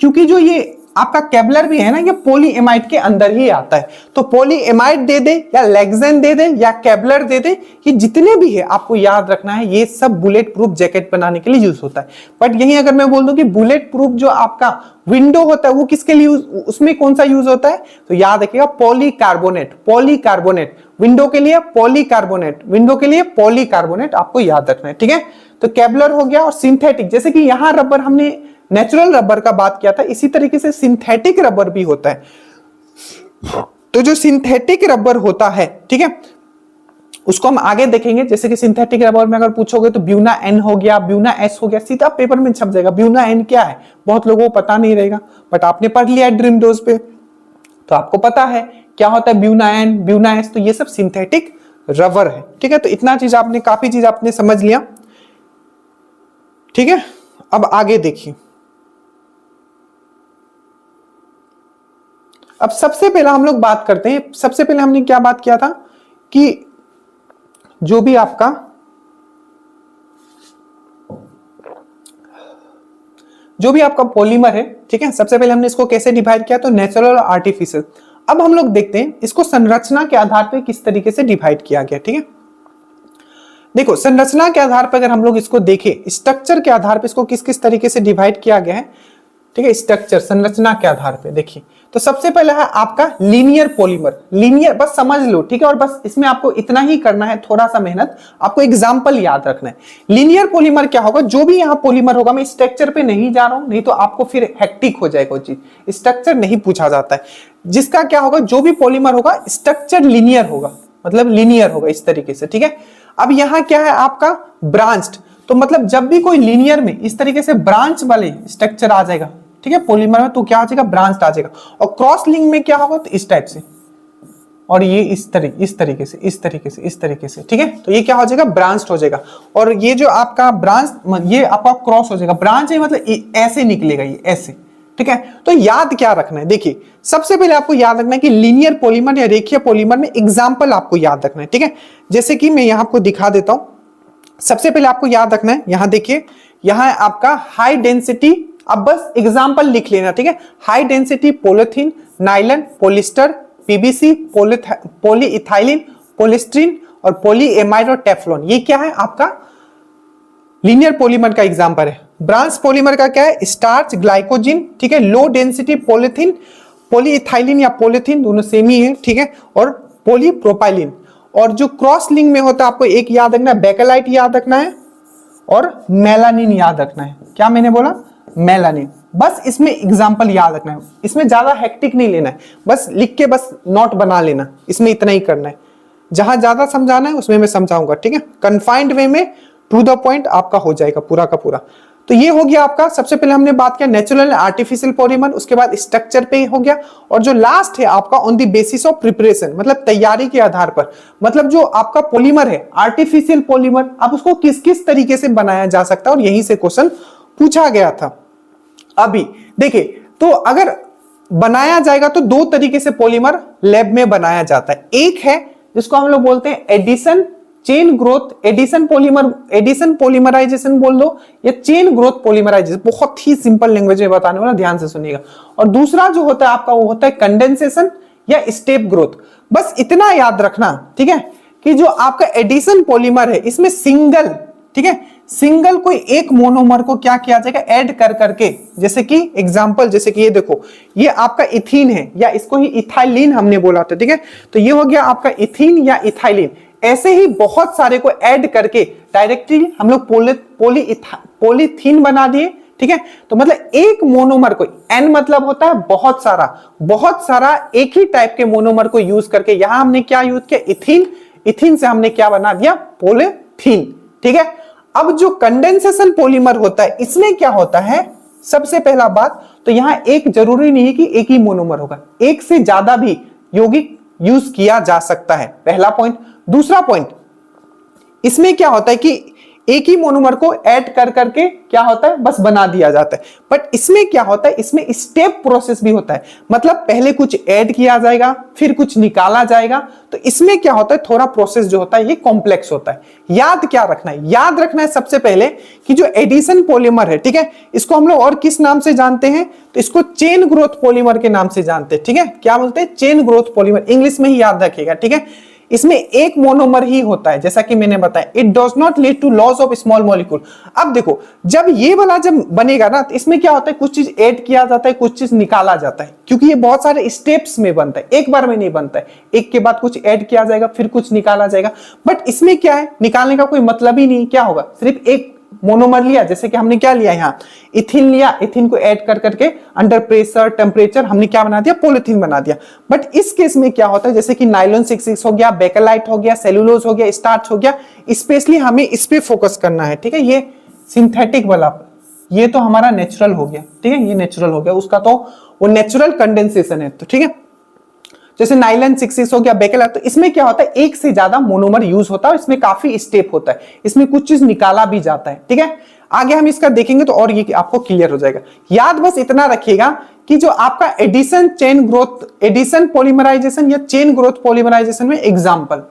क्योंकि जो ये आपका केबलर भी है ना, ये पॉलीएमाइड के अंदर ही आता है। तो पॉलीएमाइड दे दे या लेक्सेन दे दे या केबलर दे दे, ये जितने भी है आपको याद रखना है, ये सब बुलेट प्रूफ जैकेट बनाने के लिए यूज होता है। बट यही अगर मैं बोल दूं कि बुलेट प्रूफ जो आपका विंडो होता है वो किसके लिए उसमें कौन सा यूज होता है? तो याद रखिएगा पॉलीकार्बोनेट। पॉलीकार्बोनेट विंडो के लिए, पॉलीकार्बोनेट विंडो के लिए, पॉलीकार्बोनेट आपको याद रखना है। ठीक है, तो केबलर हो गया। और सिंथेटिक, जैसे कि यहां रबर हमने नेचुरल रबर का बात किया था, इसी तरीके से सिंथेटिक रबर भी होता है। तो जो सिंथेटिक रबर होता है, ठीक है, उसको हम आगे देखेंगे। जैसे कि सिंथेटिक रबर में अगर पूछोगे तो ब्यूना एन हो गया, ब्यूना एस हो गया, सीधा पेपर में छप जाएगा। ब्यूना एन क्या है बहुत लोगों को पता नहीं रहेगा, बट आपने पढ़ लिया ड्रीम डोज पे तो आपको पता है क्या होता है ब्यूना एन, ब्यूना एस। तो ये सब सिंथेटिक रबर है। ठीक है, तो इतना चीज आपने, काफी चीज आपने समझ लिया। ठीक है, अब आगे देखिए। अब सबसे पहला हम लोग बात करते हैं, सबसे पहले हमने क्या बात किया था कि जो भी आपका पॉलीमर है, ठीक है, सबसे पहले हमने इसको कैसे डिवाइड किया? तो नेचुरल और आर्टिफिशियल। अब हम लोग देखते हैं इसको संरचना के आधार पे किस तरीके से डिवाइड किया गया। ठीक है, देखो संरचना के आधार पर अगर हम लोग इसको देखें, स्ट्रक्चर के आधार पर इसको किस किस तरीके से डिवाइड किया गया है। ठीक है, स्ट्रक्चर संरचना के आधार पे देखिए, तो सबसे पहला है आपका लीनियर पॉलीमर। लीनियर बस समझ लो, ठीक है, और बस इसमें आपको इतना ही करना है, थोड़ा सा मेहनत, आपको एग्जांपल याद रखना है। लीनियर पॉलीमर क्या होगा? जो भी यहाँ पॉलीमर होगा, मैं स्ट्रक्चर पे नहीं जा रहा हूं, नहीं तो आपको फिर हेक्टिक हो जाएगा चीज, स्ट्रक्चर नहीं पूछा जाता है। जिसका क्या होगा, जो भी पॉलीमर होगा स्ट्रक्चर लीनियर होगा, मतलब लीनियर होगा इस तरीके से। ठीक है, अब यहाँ क्या है आपका ब्रांच्ड, तो मतलब जब भी कोई लीनियर में इस तरीके से ब्रांच वाले स्ट्रक्चर आ जाएगा, ठीक है, पॉलीमर में, तो क्या आ जाएगा? ब्रांच आ जाएगा। और क्रॉस लिंक में क्या होगा? तो इस टाइप से, और ये इस तरीके से, ठीक है। तो ये क्या हो जाएगा, ब्रांच हो जाएगा। और ये जो आपका ब्रांच, ये आपका क्रॉस हो जाएगा। ब्रांच है मतलब ऐसे निकलेगा, ये ऐसे, ठीक है। तो याद क्या रखना है, देखिए सबसे पहले आपको याद रखना है कि लीनियर पॉलीमर या रेखीय पॉलीमर में एग्जाम्पल आपको याद रखना है, ठीक है। जैसे कि मैं यहाँ आपको दिखा देता हूं। सबसे पहले आपको याद रखना है, यहां देखिए, यहां है आपका हाई डेंसिटी, अब बस एग्जाम्पल लिख लेना, ठीक है। High density polythene, nylon, polyester, PVC, polyethylene, polystyrene और पॉलीएमाइड और टेफ्लॉन, ये क्या है आपका लीनियर पॉलीमर का एग्जांपल है। ब्रांच पॉलीमर का क्या है, स्टार्च, ग्लाइकोजिन, ठीक है। लो डेंसिटी पॉलिथीन, पॉलीइथाइलिन या पॉलिथीन दोनों सेम ही है, ठीक है। और पॉलीप्रोपाइलिन। और जो क्रॉस लिंक में होता है आपको एक याद रखना है, बेकेलाइट याद रखना है और मेलानिन याद रखना है। क्या मैंने बोला, मेलानिन। बस इसमें एग्जांपल याद रखना है, इसमें ज्यादा हेक्टिक नहीं लेना है, बस लिख के बस नोट बना लेना, इसमें इतना ही करना है। जहां ज्यादा समझाना है उसमें मैं समझाऊंगा, ठीक है। कन्फाइंड वे में टू द पॉइंट आपका हो जाएगा पूरा का पूरा। तो ये हो गया आपका, सबसे पहले हमने बात किया नेचुरल आर्टिफिशियल पॉलीमर, उसके बाद स्ट्रक्चर पे हो गया, और जो लास्ट है आपका on the basis of preparation, मतलब तैयारी के आधार पर, मतलब जो आपका पॉलीमर है आर्टिफिशियल पॉलीमर, आप उसको किस किस तरीके से बनाया जा सकता है, और यहीं से क्वेश्चन पूछा गया था। अभी देखिए, तो अगर बनाया जाएगा तो दो तरीके से पॉलीमर लैब में बनाया जाता है। एक है जिसको हम लोग बोलते हैं addition chain growth, addition polymerization बोल दो, या चेन ग्रोथ पॉलीमराइजेशन, बहुत ही सिंपल लैंग्वेज में बताने वाला, ध्यान से सुनिएगा। और दूसरा जो होता है आपका वो होता है कंडेंसेशन या स्टेप ग्रोथ। बस इतना याद रखना, ठीक है, कि जो आपका एडिशन पॉलीमर है इसमें सिंगल, ठीक है, सिंगल कोई एक मोनोमर को क्या किया जाएगा, ऐड कर करके, जैसे कि एग्जांपल, जैसे कि ये देखो, ये आपका इथीन है, या इसको ही इथाइलिन हमने बोला था, ठीक है। तो ये हो गया आपका इथीन या इथाइलिन। ऐसे ही बहुत सारे को ऐड करके डायरेक्टली हम लोग पॉलीथीन बना दिए, ठीक है। तो मतलब एक मोनोमर को, एन मतलब होता है बहुत सारा एक ही टाइप के मोनोमर को यूज करके, यहां हमने क्या यूज किया, इथीन, इथीन से हमने क्या बना दिया, पॉलीथीन, ठीक है। अब जो कंडेंसेशन पॉलीमर होता है इसमें क्या होता है, सबसे पहला बात तो यहां एक जरूरी नहीं है कि एक ही मोनोमर होगा, एक से ज्यादा भी यौगिक यूज किया जा सकता है, पहला पॉइंट। दूसरा पॉइंट, इसमें क्या होता है कि एक ही मोनोमर को ऐड कर करके क्या होता है, बस बना दिया जाता है। बट इसमें क्या होता है, इसमें स्टेप प्रोसेस भी होता है, मतलब पहले कुछ ऐड किया जाएगा फिर कुछ निकाला जाएगा। तो इसमें क्या होता है, थोड़ा प्रोसेस जो होता है ये कॉम्प्लेक्स होता है। याद क्या रखना है, याद रखना है सबसे पहले कि जो एडिशन पॉलीमर है, ठीक है, इसको हम लोग और किस नाम से जानते हैं, तो इसको चेन ग्रोथ पॉलीमर के नाम से जानते हैं, ठीक है। क्या बोलते हैं, चेन ग्रोथ पॉलीमर, इंग्लिश में ही याद रखिएगा, ठीक है। इसमें एक मोनोमर ही होता है, जैसा कि मैंने बताया, it does not lead to loss of small molecule. अब देखो, जब ये वाला जब बनेगा ना, तो इसमें क्या होता है, कुछ चीज ऐड किया जाता है, कुछ चीज निकाला जाता है, क्योंकि ये बहुत सारे स्टेप्स में बनता है, एक बार में नहीं बनता है, एक के बाद कुछ ऐड किया जाएगा फिर कुछ निकाला जाएगा। बट इसमें क्या है, निकालने का कोई मतलब ही नहीं, क्या होगा, सिर्फ एक मोनोमर लिया, जैसे कि हमने क्या लिया यहाँ, इथिन लिया, इथिन को ऐड कर करके अंडर प्रेशर टेम्परेचर हमने क्या बना दिया, पॉलीथीन बना दिया। बट इस केस में क्या होता है, जैसे कि नाइलॉन 66 हो गया, बेकेलाइट हो गया, सेलुलोज हो गया, स्टार्च हो गया, स्पेशली हमें इस पे फोकस करना है, ठीक है। ये सिंथेटिक वाला, ये तो हमारा नेचुरल हो गया, ठीक है, ये नेचुरल हो गया, उसका तो वो नेचुरल कंडेंसेशन है, तो ठीक है। जैसे नाइलन 66 हो गया, बेकेलाइट, तो इसमें क्या होता है, एक से ज्यादा मोनोमर यूज होता है, इसमें काफी स्टेप होता है, इसमें कुछ चीज निकाला भी जाता है, ठीक है। आगे हम इसका देखेंगे तो और ये आपको क्लियर हो जाएगा। याद बस इतना रखिएगा कि जो आपका addition chain growth, addition polymerization या चेन ग्रोथ पॉलीमराइजेशन में एग्जांपल,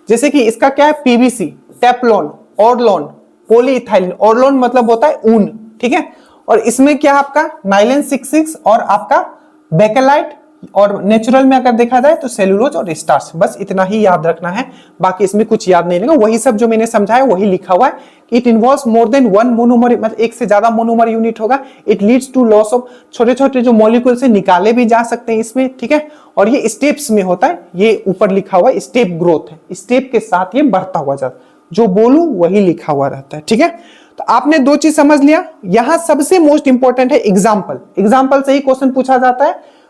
जैसे कि इसका क्या है, PVC, Teflon, Orlon, polyethylene, Orlon मतलब होता है ऊन, ठीक है। और इसमें क्या आपका नाइलन 66 और आपका बेकेलाइट, और नेचुरल में अगर देखा जाए तो सेलुलोज और स्टार्च, बस इतना ही याद रखना है, बाकी इसमें कुछ याद नहीं लगेगा, वही सब जो मैंने समझाया वही लिखा हुआ है। It involves more than one monomer, मतलब एक से ज्यादा मोनोमर यूनिट होगा। It leads to loss of, छोटे छोटे जो मॉलिक्यूल से निकाले भी जा सकते हैं इसमें, ठीक है। और ये स्टेप्स में होता है, ये ऊपर लिखा हुआ है स्टेप ग्रोथ है, स्टेप के साथ ये बढ़ता हुआ जाता है, जो बोलूं वही लिखा हुआ रहता है, ठीक है। तो आपने दो चीज समझ लिया, यहां सबसे मोस्ट इंपॉर्टेंट है एग्जाम्पल, एग्जाम्पल से ही क्वेश्चन पूछा जाता है।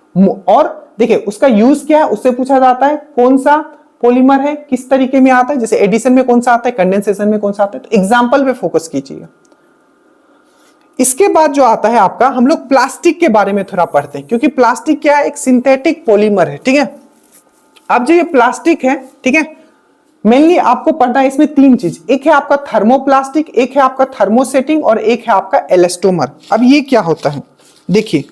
और देखिए उसका यूज क्या है, उससे पूछा जाता है कौन सा पॉलीमर है, किस तरीके में आता है, जैसे एडिशन में कौन सा आता है, कंडेंसेशन में कौन सा आता है, तो एग्जांपल पे फोकस कीजिएगा। इसके बाद जो आता है आपका, हम लोग प्लास्टिक के बारे में थोड़ा पढ़ते हैं, क्योंकि प्लास्टिक क्या है, एक सिंथेटिक पॉलीमर है, ठीक है। अब जो ये प्लास्टिक है, ठीक है, मेनली आपको पढ़ना है इसमें तीन चीज, एक है आपका थर्मोप्लास्टिक, एक है आपका थर्मोसेटिंग और एक है आपका एलास्टोमर। अब ये क्या होता है देखिए,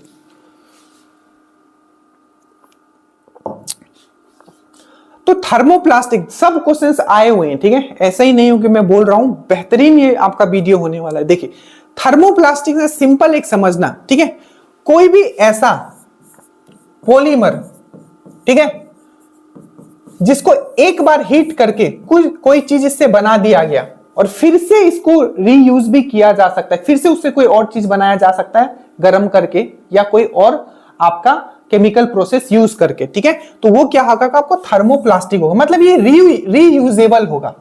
तो थर्मोप्लास्टिक सब क्वेश्चंस आए हुए हैं, ठीक है, ऐसा ही नहीं हो कि मैं बोल रहा हूं, बेहतरीन ये आपका वीडियो होने वाला है। देखिए थर्मोप्लास्टिक से सिंपल एक समझना, ठीक है, कोई भी ऐसा पॉलीमर, ठीक है, जिसको एक बार हीट करके कोई चीज इससे बना दिया गया और फिर से इसको रीयूज भी किया जा सकता है, फिर से उससे कोई और चीज बनाया जा सकता है गर्म करके या कोई और आपका केमिकल प्रोसेस यूज करके, ठीक है, तो वो क्या होगा, आपको थर्मोप्लास्टिक होगा, मतलब ये रीयूजेबल होगा।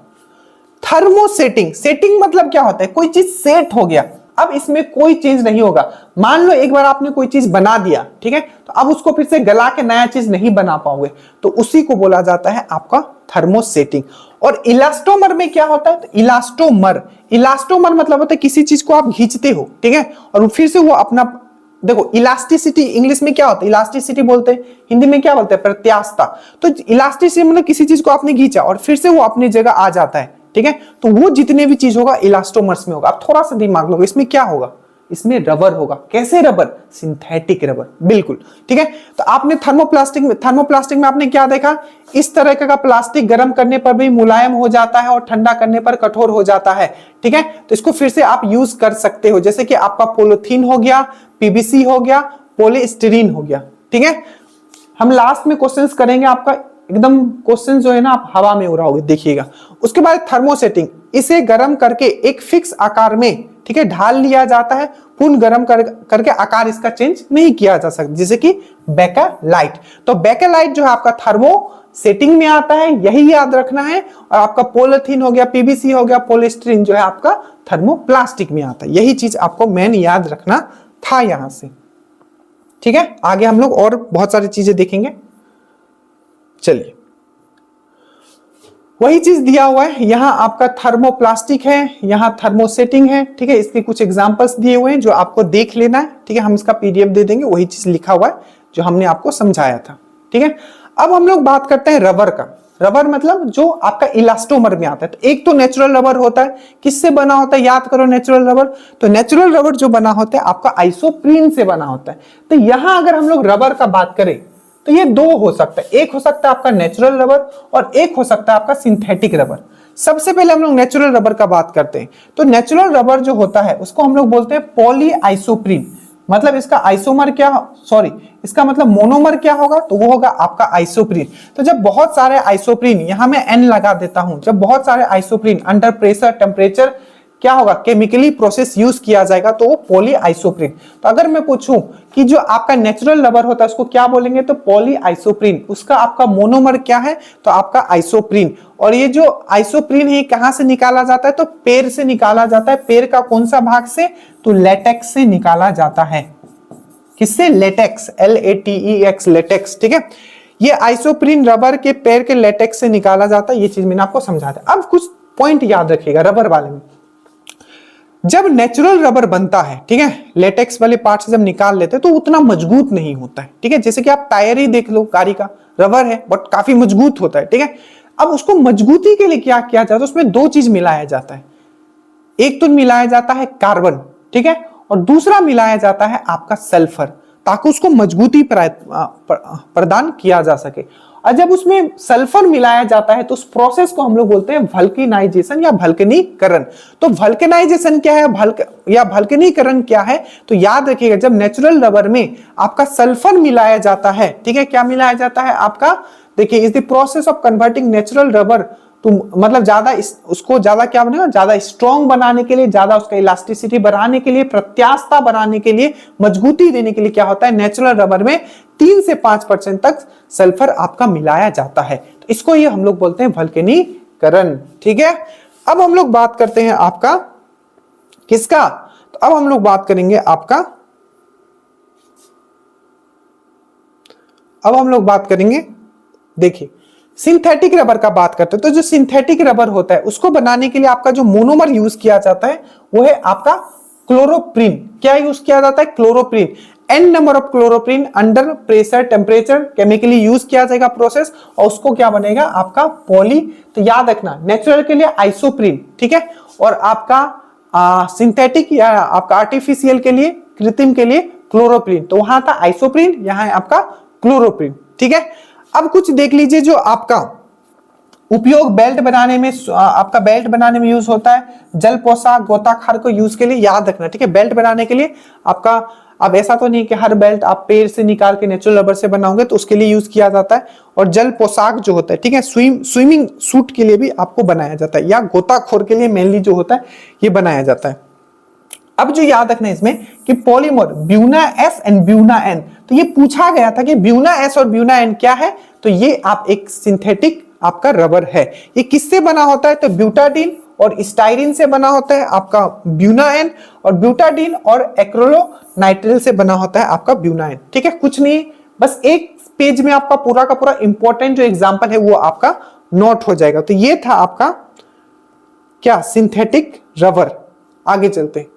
थर्मोसेटिंग, सेटिंग मतलब क्या होता है, कोई चीज सेट हो गया, अब इसमें कोई चीज नहीं होगा। मान लो एक बार आपने कोई चीज बना दिया, ठीक है, तो अब उसको फिर से गला के नया चीज नहीं बना पाओगे, तो उसी को बोला जाता है आपका थर्मोसेटिंग। और इलास्टोमर में क्या होता है, तो इलास्टोमर मतलब होता है किसी चीज को आप खींचते हो, ठीक है, और फिर से वो अपना, देखो इलास्टिसिटी इंग्लिश में क्या होता है, इलास्टिसिटी बोलते हैं, हिंदी में क्या बोलते हैं, प्रत्यास्थता। तो इलास्टिसिटी मतलब किसी चीज को आपने खींचा और फिर से वो अपनी जगह आ जाता है, ठीक है, तो वो जितने भी चीज होगा इलास्टोमर्स में होगा। अब थोड़ा सा दिमाग लगाओ, इसमें क्या होगा, इसमें रबर होगा। कैसे रबर, सिंथेटिक रबर, बिल्कुल, ठीक है। तो आपने थर्मोप्लास्टिक में आपने क्या देखा, इस तरह का प्लास्टिक गर्म करने पर भी मुलायम हो जाता है और ठंडा करने पर कठोर हो जाता है, ठीक है, तो इसको फिर से आप यूज कर सकते हो, जैसे कि आपका पॉलीथीन हो गया, पीवीसी हो गया, पॉलीस्टीरीन हो गया, ठीक है। हम लास्ट में क्वेश्चंस करेंगे, आपका एकदम क्वेश्चन जो है ना आप हवा में उड़ाओगे, देखिएगा। उसके बाद थर्मोसेटिंग, इसे गर्म करके एक फिक्स आकार में, ठीक है, ढाल लिया जाता है, पुनः गर्म करके आकार इसका चेंज नहीं किया जा सकता, जैसे कि बेकेलाइट। तो बेकेलाइट जो है आपका थर्मोसेटिंग में आता है, यही याद रखना है। और आपका पॉलीथीन हो गया, पीवीसी हो गया, पॉलीस्टीरीन जो है आपका थर्मोप्लास्टिक में आता है। यही चीज आपको मेन याद रखना था यहां से, ठीक है। आगे हम लोग और बहुत सारी चीजें देखेंगे। चलिए, वही चीज दिया हुआ है, यहां आपका थर्मोप्लास्टिक है, यहां थर्मोसेटिंग है, ठीक है। इसके कुछ एग्जांपल्स दिए हुए हैं जो आपको देख लेना है, ठीक है। हम इसका पीडीएफ दे देंगे, वही चीज लिखा हुआ है जो हमने आपको समझाया था, ठीक है। अब हम लोग बात करते हैं रबर का। रबर मतलब जो आपका इलास्टोमर में आता है। तो एक तो नेचुरल रबर होता है, किससे बना होता है, याद करो नेचुरल रबर। तो नेचुरल रबर जो बना होता है आपका आइसोप्रीन से बना होता है। तो यहां अगर हम लोग रबर का बात करें तो ये दो हो सकता है, एक हो सकता है आपका नेचुरल रबर और एक हो सकता है आपका सिंथेटिक रबर। सबसे पहले हम लोग नेचुरल रबर का बात करते हैं। तो नेचुरल रबर जो होता है उसको हम लोग बोलते हैं पॉली आइसोप्रीन। मतलब इसका आइसोमर क्या, सॉरी इसका मतलब मोनोमर क्या होगा, तो वो होगा आपका आइसोप्रीन। तो जब बहुत सारे आइसोप्रीन, यहां मैं एन लगा देता हूं, जब बहुत सारे आइसोप्रीन अंडर प्रेशर टेम्परेचर क्या होगा, केमिकली प्रोसेस यूज किया जाएगा, तो वो पॉली आइसोप्रीन। तो अगर मैं पूछूं कि जो आपका नेचुरल रबर होता है उसको क्या बोलेंगे, तो पॉली आइसोप्रीन। उसका आपका मोनोमर क्या है, तो आपका आइसोप्रीन। और ये जो आइसोप्रीन है कहां से निकाला जाता है, तो पेड़ से निकाला जाता है। पेड़ का कौन सा भाग से, तो लेटेक्स से निकाला जाता है। किससे, लेटेक्स, LATEX, लेटेक्स, ठीक है। ये आइसोप्रीन रबर के पेड़ के लेटेक्स से निकाला जाता है। ये चीज मैंने आपको समझा था। अब कुछ पॉइंट याद रखिएगा रबर वाले में। जब नेचुरल रबर बनता है, ठीक है, लेटेक्स वाले पार्ट से जब निकाल लेते हैं तो उतना मजबूत नहीं होता है, ठीक है। जैसे कि आप टायर ही देख लो, गाड़ी का रबर है बट काफी मजबूत होता है, ठीक है। अब उसको मजबूती के लिए क्या किया जाता है, उसमें दो चीज मिलाया जाता है। एक तो मिलाया जाता है कार्बन, ठीक है, और दूसरा मिलाया जाता है आपका सल्फर, ताकि उसको मजबूती प्रदान किया जा सके। और जब उसमें सल्फर मिलाया जाता है तो उस प्रोसेस को हम लोग बोलते हैं वल्केनाइजेशन या वल्कनीकरण। तो वल्केनाइजेशन क्या है, वल्कनीकरण क्या है, तो याद रखिएगा जब नेचुरल रबर में आपका सल्फर मिलाया जाता है, ठीक है, क्या मिलाया जाता है आपका, देखिए is the process of converting natural rubber तो मतलब ज्यादा उसको ज्यादा क्या बनेगा, ज्यादा स्ट्रॉन्ग बनाने के लिए, ज्यादा उसका इलास्टिसिटी बढ़ाने के लिए, प्रत्यास्थता बढ़ाने के लिए, मजबूती देने के लिए क्या होता है, नेचुरल रबर में 3 से 5% तक सल्फर आपका मिलाया जाता है। तो इसको ये हम लोग बोलते हैं वल्कनीकरण, ठीक है। अब हम लोग बात करते हैं आपका किसका, तो अब हम लोग बात करेंगे आपका, अब हम लोग बात करेंगे, देखिए सिंथेटिक रबर का बात करते हैं। तो जो सिंथेटिक रबर होता है उसको बनाने के लिए आपका जो मोनोमर यूज किया जाता है वो है आपका क्लोरोप्रीन। क्या यूज किया जाता है, chloroprene. n number of chloroprene under pressure temperature chemically use किया जाएगा प्रोसेस, और उसको क्या बनेगा आपका पॉली। तो याद रखना नेचुरल के लिए आइसोप्रीन, ठीक है, और आपका सिंथेटिक या आपका आर्टिफिशियल के लिए, कृत्रिम के लिए क्लोरोप्रीन। तो वहां था आइसोप्रीन, यहां है आपका क्लोरोप्रीन, ठीक है। अब कुछ देख लीजिए जो आपका उपयोग बेल्ट बनाने में, आपका बेल्ट बनाने में यूज होता है, जल पोशाक गोताखोर को यूज के लिए याद रखना, ठीक है। बेल्ट बनाने के लिए आपका, अब ऐसा तो नहीं कि हर बेल्ट आप पेड़ से निकाल के नेचुरल रबर से बनाओगे, तो उसके लिए यूज किया जाता है। और जल पोशाक जो होता है, ठीक है, स्विमिंग सूट के लिए भी आपको बनाया जाता है, या गोताखोर के लिए मेनली जो होता है ये बनाया जाता है। अब जो याद रखना है इसमें कि polymer Buna S and Buna N, तो ये पूछा गया था कि ब्यूना एस और ब्यूना एन क्या है, तो ये आप एक सिंथेटिक आपका रबर है। ये किससे बना होता है, तो ब्यूटाडीन और स्टाइरिन से बना होता है आपका ब्यूना एन, और ब्यूटाडीन और एक्रोलोनाइट्रिल से बना होता है आपका ब्यूना एन, ठीक है। कुछ नहीं, बस एक पेज में आपका पूरा का पूरा इंपॉर्टेंट जो एग्जांपल है वो आपका नोट हो जाएगा। तो ये था आपका क्या, सिंथेटिक रबर। आगे चलते हैं,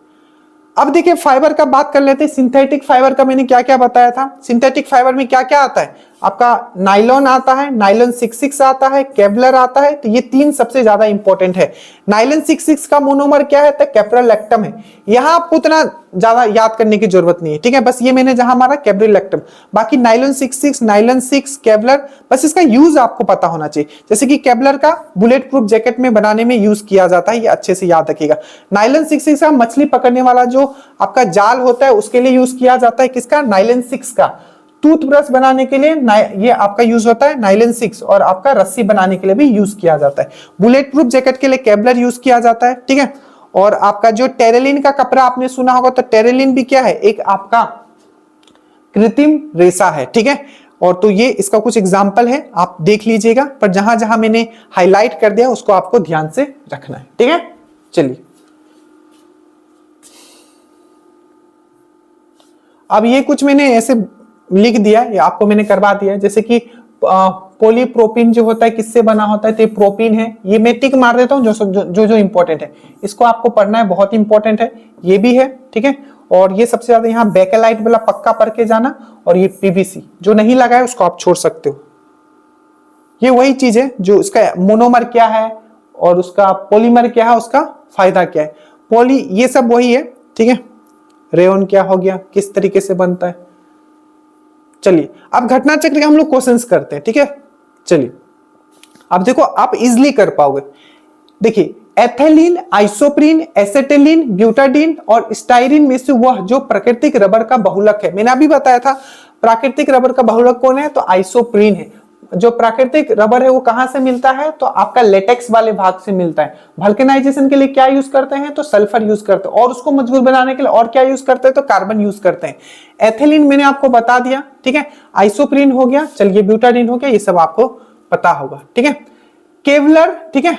अब देखिए फाइबर का बात कर लेते हैं। सिंथेटिक फाइबर का मैंने क्या क्या बताया था। सिंथेटिक फाइबर में क्या क्या आता है, आपका नाइलॉन आता है, नाइलॉन 66 आता है, केवलर आता है। तो ये तीन सबसे ज्यादा इंपॉर्टेंट है। नाइलॉन 66 का मोनोमर क्या है, तो कैप्रोलैक्टम है। यहां आपको उतना ज्यादा याद करने की जरूरत नहीं है, ठीक है, बस ये मैंने जहां मारा कैप्रोलैक्टम। बाकी नाइलॉन 66, नाइलॉन 6, केवलर, बस इसका यूज आपको पता होना चाहिए। जैसे कि केवलर का बुलेट प्रूफ जैकेट में बनाने में यूज किया जाता है, ये अच्छे से याद रखिएगा। नाइलॉन 66 का मछली पकड़ने वाला जो आपका जाल होता है उसके लिए यूज किया जाता है, किसका, नाइलॉन 6 का। टूथब्रश बनाने के लिए ये आपका यूज होता है नाइलॉन 6, और आपका रस्सी बनाने के लिए भी यूज किया जाता है। बुलेट प्रूफ जैकेट के लिए केवलर यूज किया जाता है, ठीक है। और आपका जो टेरेलिन का कपड़ा आपने सुना होगा, तो टेरेलिन भी क्या है, एक आपका कृत्रिम रेशा है, ठीक है। और तो ये इसका कुछ एग्जाम्पल है, आप देख लीजिएगा, पर जहां जहां मैंने हाईलाइट कर दिया उसको आपको ध्यान से रखना है, ठीक है। चलिए अब ये कुछ मैंने ऐसे लिख दिया, ये आपको मैंने करवा दिया, जैसे कि पॉलीप्रोपीन जो होता है किससे बना होता है, तो ये प्रोपीन है। ये मैं टिक मार देता हूँ जो इंपॉर्टेंट है, इसको आपको पढ़ना है, बहुत इंपॉर्टेंट है। ये भी है, ठीक है। और ये सबसे ज्यादा यहाँ बेकेलाइट वाला पक्का पढ़ के जाना, और ये पीवीसी जो नहीं लगा है उसको आप छोड़ सकते हो। ये वही चीज है जो इसका मोनोमर क्या है और उसका पॉलीमर क्या है, उसका फायदा क्या है। पॉली ये सब वही है, ठीक है। रेयन क्या हो गया, किस तरीके से बनता है। चलिए अब घटना चक्र के हम लोग क्वेश्चंस करते हैं, ठीक है। चलिए अब देखो आप इजिली कर पाओगे। देखिए एथिलीन, आइसोप्रीन, एसेटिलीन, ब्यूटाडीन और स्टाइरिन में से वह जो प्राकृतिक रबर का बहुलक है, मैंने अभी बताया था प्राकृतिक रबर का बहुलक कौन है, तो आइसोप्रीन है। जो प्राकृतिक रबर है वो कहां से मिलता है, तो आपका लेटेक्स वाले भाग से मिलता है। वल्केनाइजेशन के लिए क्या यूज करते हैं, तो सल्फर यूज करते हैं, और उसको मजबूत बनाने के लिए और क्या यूज करते हैं, तो कार्बन यूज करते हैं। एथिलीन मैंने आपको बता दिया, ठीक है। आइसोप्रीन हो गया, चलिए ब्यूटाडीन हो गया, ये सब आपको पता होगा, ठीक है। केवलर, ठीक है,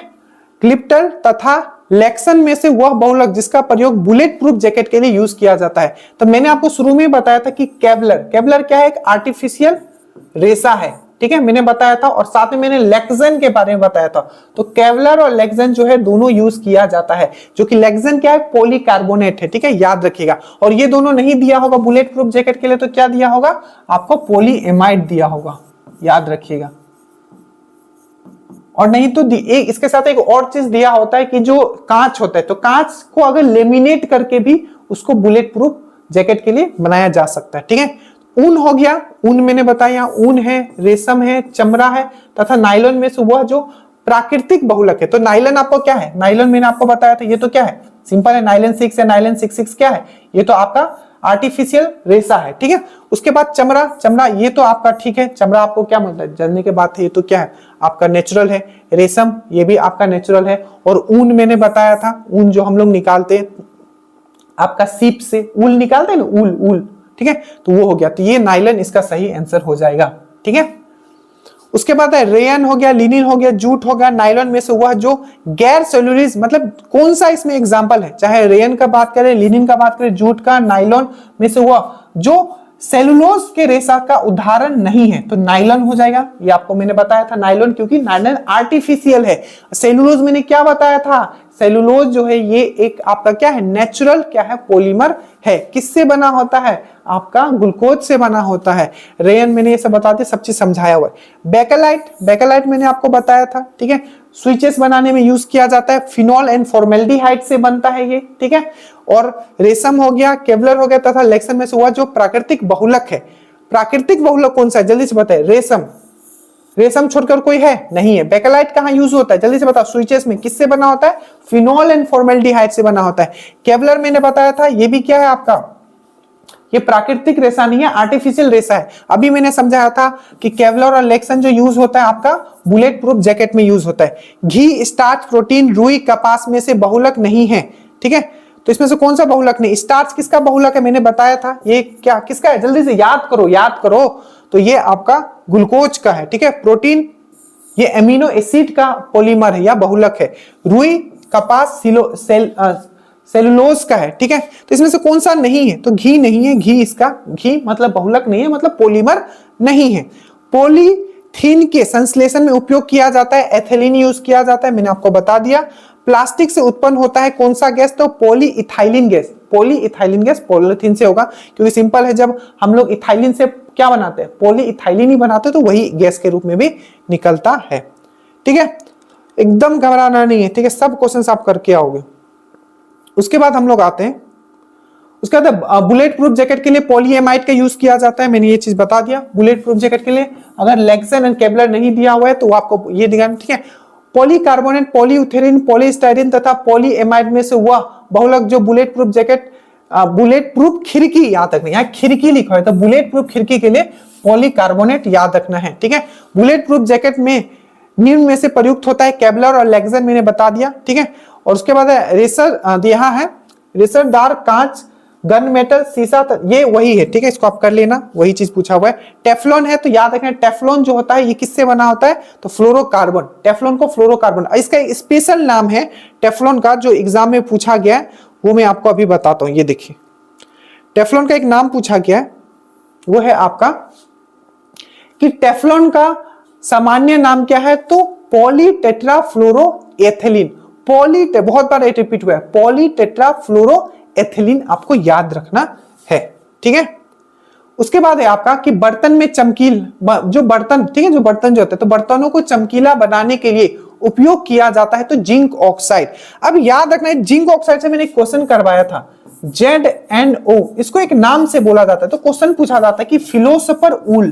क्लिप्टर तथा लेक्सन में से वह बहुलक जिसका प्रयोग बुलेट प्रूफ जैकेट के लिए यूज किया जाता है। तो मैंने आपको शुरू में बताया था कि केवलर क्या है, एक आर्टिफिशियल रेशा है, ठीक है, मैंने बताया था। और साथ में मैंने लेक्सेन के बारे में बताया था। तो केवलर और लेक्सेन जो है दोनों यूज किया जाता है, जो कि लेक्सेन क्या है, पॉलीकार्बोनेट है, ठीक है, याद रखिएगा। और ये दोनों नहीं दिया होगा बुलेट प्रूफ जैकेट के लिए, तो क्या दिया होगा आपको, पॉलीएमाइड दिया होगा, याद रखिएगा। और नहीं तो इसके साथ एक और चीज दिया होता है कि जो कांच होता है, तो कांच को अगर लेमिनेट करके भी उसको बुलेट प्रूफ जैकेट के लिए बनाया जा सकता है, ठीक है। ऊन हो गया, ऊन मैंने बताया, ऊन है, रेशम है, चमड़ा है, तथा नाइलॉन में से वह जो प्राकृतिक बहुलक है। तो नाइलॉन आपको क्या है, नाइलॉन मैंने आपको बताया था, ये तो क्या है, सिंपल है, नाइलॉन 6 है, नाइलॉन 66 क्या है, ये तो आपका आर्टिफिशियल रेशा है, ठीक है। उसके बाद चमड़ा ये तो आपका ठीक है, चमड़ा आपको क्या मिलता है, जानने के बाद ये तो क्या है आपका नेचुरल है। रेशम ये भी आपका नेचुरल है। और ऊन मैंने बताया था, ऊन जो हम लोग निकालते हैं आपका सीप से ऊल निकालते हैं ना, ऊल, ठीक है, तो वो हो गया। तो ये नाइलॉन इसका सही आंसर हो जाएगा, ठीक है। उसके बाद है रेयन हो गया, लिनिन हो गया, जूट हो गया। नाइलॉन में से वह जो गैर सेलुलोज, मतलब कौन सा इसमें एग्जांपल है, चाहे रेयन का बात करें, लिनिन का बात करें, जूट का, नाइलॉन में से वह जो सेलुलोज के रेशा का उदाहरण नहीं है, तो नाइलॉन हो जाएगा। ये आपको मैंने बताया था नाइलॉन, क्योंकि नाइलॉन आर्टिफिशियल है। सेलुलोज मैंने क्या बताया था, सेलुलोज जो है ये एक आपका क्या है, नेचुरल क्या है, पॉलीमर है। किससे बना होता है, आपका ग्लूकोज से बना होता है। रेयन मैंने ये सब बता दिया, सब चीज समझाया हुआ है। बेकेलाइट, बेकेलाइट मैंने आपको बताया था, ठीक है, स्विचेस बनाने में यूज किया जाता है। फिनॉल एंड फॉर्मेल्डिहाइड से बनता है ये, ठीक है। और रेशम हो गया, केवलर हो गया तथा लेक्सन में से हुआ जो प्राकृतिक बहुलक है। प्राकृतिक बहुलक कौन सा है, जल्दी से बताए। रेशम, रेशम छोड़कर कोई है नहीं है। बेकेलाइट कहाँ यूज होता है, जल्दी से बताओ। स्विचेस में किससे बना होता है, फिनॉल एंड फॉर्मेल्डिहाइड से बना होता है। केवलर मैंने बताया था, ये भी क्या है आपका, ये प्राकृतिक रेशा नहीं है, आर्टिफिशियल रेशा है। अभी मैंने समझाया था कि केवलर और लेक्सन जो यूज होता है आपका बुलेट प्रूफ जैकेट में यूज होता है। घी, स्टार्च, प्रोटीन, रुई, कपास में से बहुलक नहीं है, ठीक है। तो इसमें से कौन सा बहुलक नहीं, स्टार्च किसका बहुलक है, मैंने बताया था। ये क्या किसका है, जल्दी से याद करो, याद करो। तो ये आपका ग्लूकोज का है, ठीक है। प्रोटीन, ये एमिनो एसिड का पॉलीमर है या बहुलक है। रुई, कपास, सेलुलोज का है, ठीक है। तो इसमें से कौन सा नहीं है, तो घी नहीं है। घी इसका, घी मतलब बहुलक नहीं है, मतलब पॉलीमर नहीं है। पॉलीथीन के संश्लेषण में उपयोग किया जाता है, एथिलीन यूज किया जाता है, मैंने आपको बता दिया। प्लास्टिक से उत्पन्न होता है कौन सा गैस, तो polyethylene gas. Polyethylene gas polythene से होगा, क्योंकि सिंपल है, जब हम लोग इथाइलिन से क्या बनाते हैं, पॉलीइथाइलिन ही बनाते हैं, तो वही गैस के रूप में भी निकलता है, ठीक है। एकदम घबराना नहीं है, ठीक है, सब क्वेश्चंस आप करके आओगे। उसके बाद हम लोग आते हैं, उसके बाद बुलेट प्रूफ जैकेट के लिए पॉलीएमाइड का यूज किया जाता है, मैंने ये चीज बता दिया। बुलेट प्रूफ जैकेट के लिए अगर लेक्सन एंड केवलर नहीं दिया हुआ है तो आपको ये दिया, ठीक है। पॉलीकार्बोनेट, पॉलीयूथेरिन, पॉलीस्टाइरिन तथा पॉलीएमाइड में से हुआ बहुलक जो bullet proof jacket, bullet proof खिड़की, याद रखना, यहाँ खिड़की लिखा है तो बुलेट प्रूफ खिड़की के लिए पॉलीकार्बोनेट याद रखना है, ठीक है। बुलेट प्रूफ जैकेट में निम्न में से प्रयुक्त होता है केवलर और लेक्सन, मैंने बता दिया, ठीक है। और उसके बाद रेसर यहाँ है, रेसरदार कांच, गन मेटल, शीशा, ये वही है, ठीक है, इसको आप कर लेना, वही चीज पूछा हुआ है। टेफ्लॉन है तो याद रखना, टेफ्लॉन जो होता है ये किससे बना होता है, तो फ्लोरोकार्बन। टेफ्लॉन को फ्लोरोकार्बन, इसका स्पेशल नाम है टेफ्लॉन का, जो एग्जाम में पूछा गया है वो मैं आपको अभी बताता हूं। ये देखिए, टेफ्लॉन का एक नाम पूछा गया है, वो है आपका कि टेफ्लॉन का सामान्य नाम क्या है, तो पॉलीटेट्राफ्लोरोएथिलीन। बहुत बार रिपीट हुआ है, पॉलीटेट्राफ्लोरोएथिलीन आपको याद रखना है, ठीक है। उसके बाद है आपका कि बर्तन में चमकील, जो बर्तन, ठीक है, जो बर्तन जो होते हैं, तो बर्तनों को चमकीला बनाने के लिए उपयोग किया जाता है तो जिंक ऑक्साइड। अब याद रखना है, जिंक ऑक्साइड से मैंने क्वेश्चन करवाया था, ZnO, इसको एक नाम से बोला जाता है। तो क्वेश्चन पूछा जाता है कि फिलोसफर ऊल,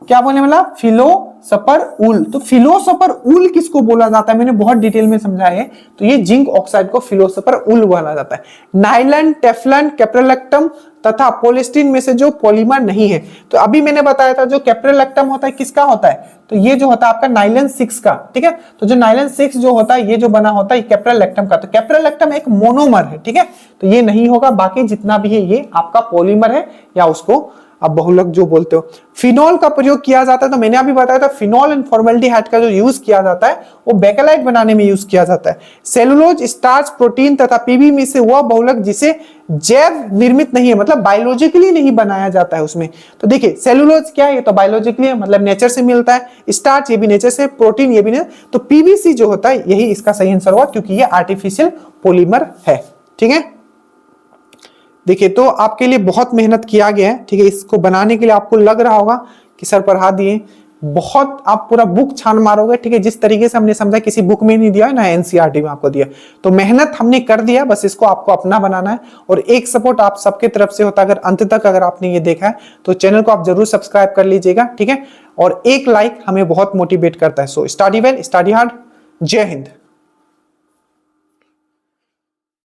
क्या बोलने वाला, फिलोसफर ऊल। तो फिलोसफर ऊल किसको बोला जाता है, मैंने बहुत डिटेल में समझाया है। तो ये जिंक ऑक्साइड को फिलोसफर ऊल बोला जाता है। नाइलन, टेफ्लॉन, कैप्रोलैक्टम तथा पॉलिस्टीन में से जो पॉलीमर नहीं है, तो अभी मैंने बताया था जो कैप्रोलैक्टम होता है किसका होता है, तो ये जो होता है आपका नाइलन 6 का, ठीक है। तो जो नाइलन 6 जो होता है ये जो बना होता है कैप्रोलैक्टम का, तो कैप्रोलैक्टम एक मोनोमर है, ठीक है। तो ये नहीं होगा, बाकी जितना भी है ये आपका पॉलीमर है, या उसको आप बहुलक जो बोलते हो। फिनॉल का प्रयोग किया जाता है, तो मैंने अभी बताया था फिनॉल एंड फॉर्मेल्डिहाइड का जो यूज किया जाता है वो बेकेलाइट बनाने में यूज किया जाता है। सेलुलोज, स्टार्च, प्रोटीन तथा पीबी में से हुआ बहुलक जिसे जैव निर्मित नहीं है, मतलब बायोलॉजिकली नहीं बनाया जाता है उसमें। तो देखिए सेलुलोज क्या है, ये तो बायोलॉजिकली है, मतलब नेचर से मिलता है। स्टार्च ये भी नेचर से, प्रोटीन ये भी नहीं, तो पीवीसी जो होता है यही इसका सही आंसर हुआ, क्योंकि ये आर्टिफिशियल पॉलीमर है, ठीक है। देखिए, तो आपके लिए बहुत मेहनत किया गया है, ठीक है। इसको बनाने के लिए आपको लग रहा होगा कि सर पढ़ा दिए, बहुत आप पूरा बुक छान मारोगे, ठीक है। जिस तरीके से हमने समझा किसी बुक में नहीं दिया है ना, एनसीईआरटी में आपको दिया, तो मेहनत हमने कर दिया, बस इसको आपको अपना बनाना है। और एक सपोर्ट आप सबके तरफ से होता है, अगर अंत तक अगर आपने ये देखा है तो चैनल को आप जरूर सब्सक्राइब कर लीजिएगा, ठीक है। और एक लाइक हमें बहुत मोटिवेट करता है। So study well, study hard, जय हिंद।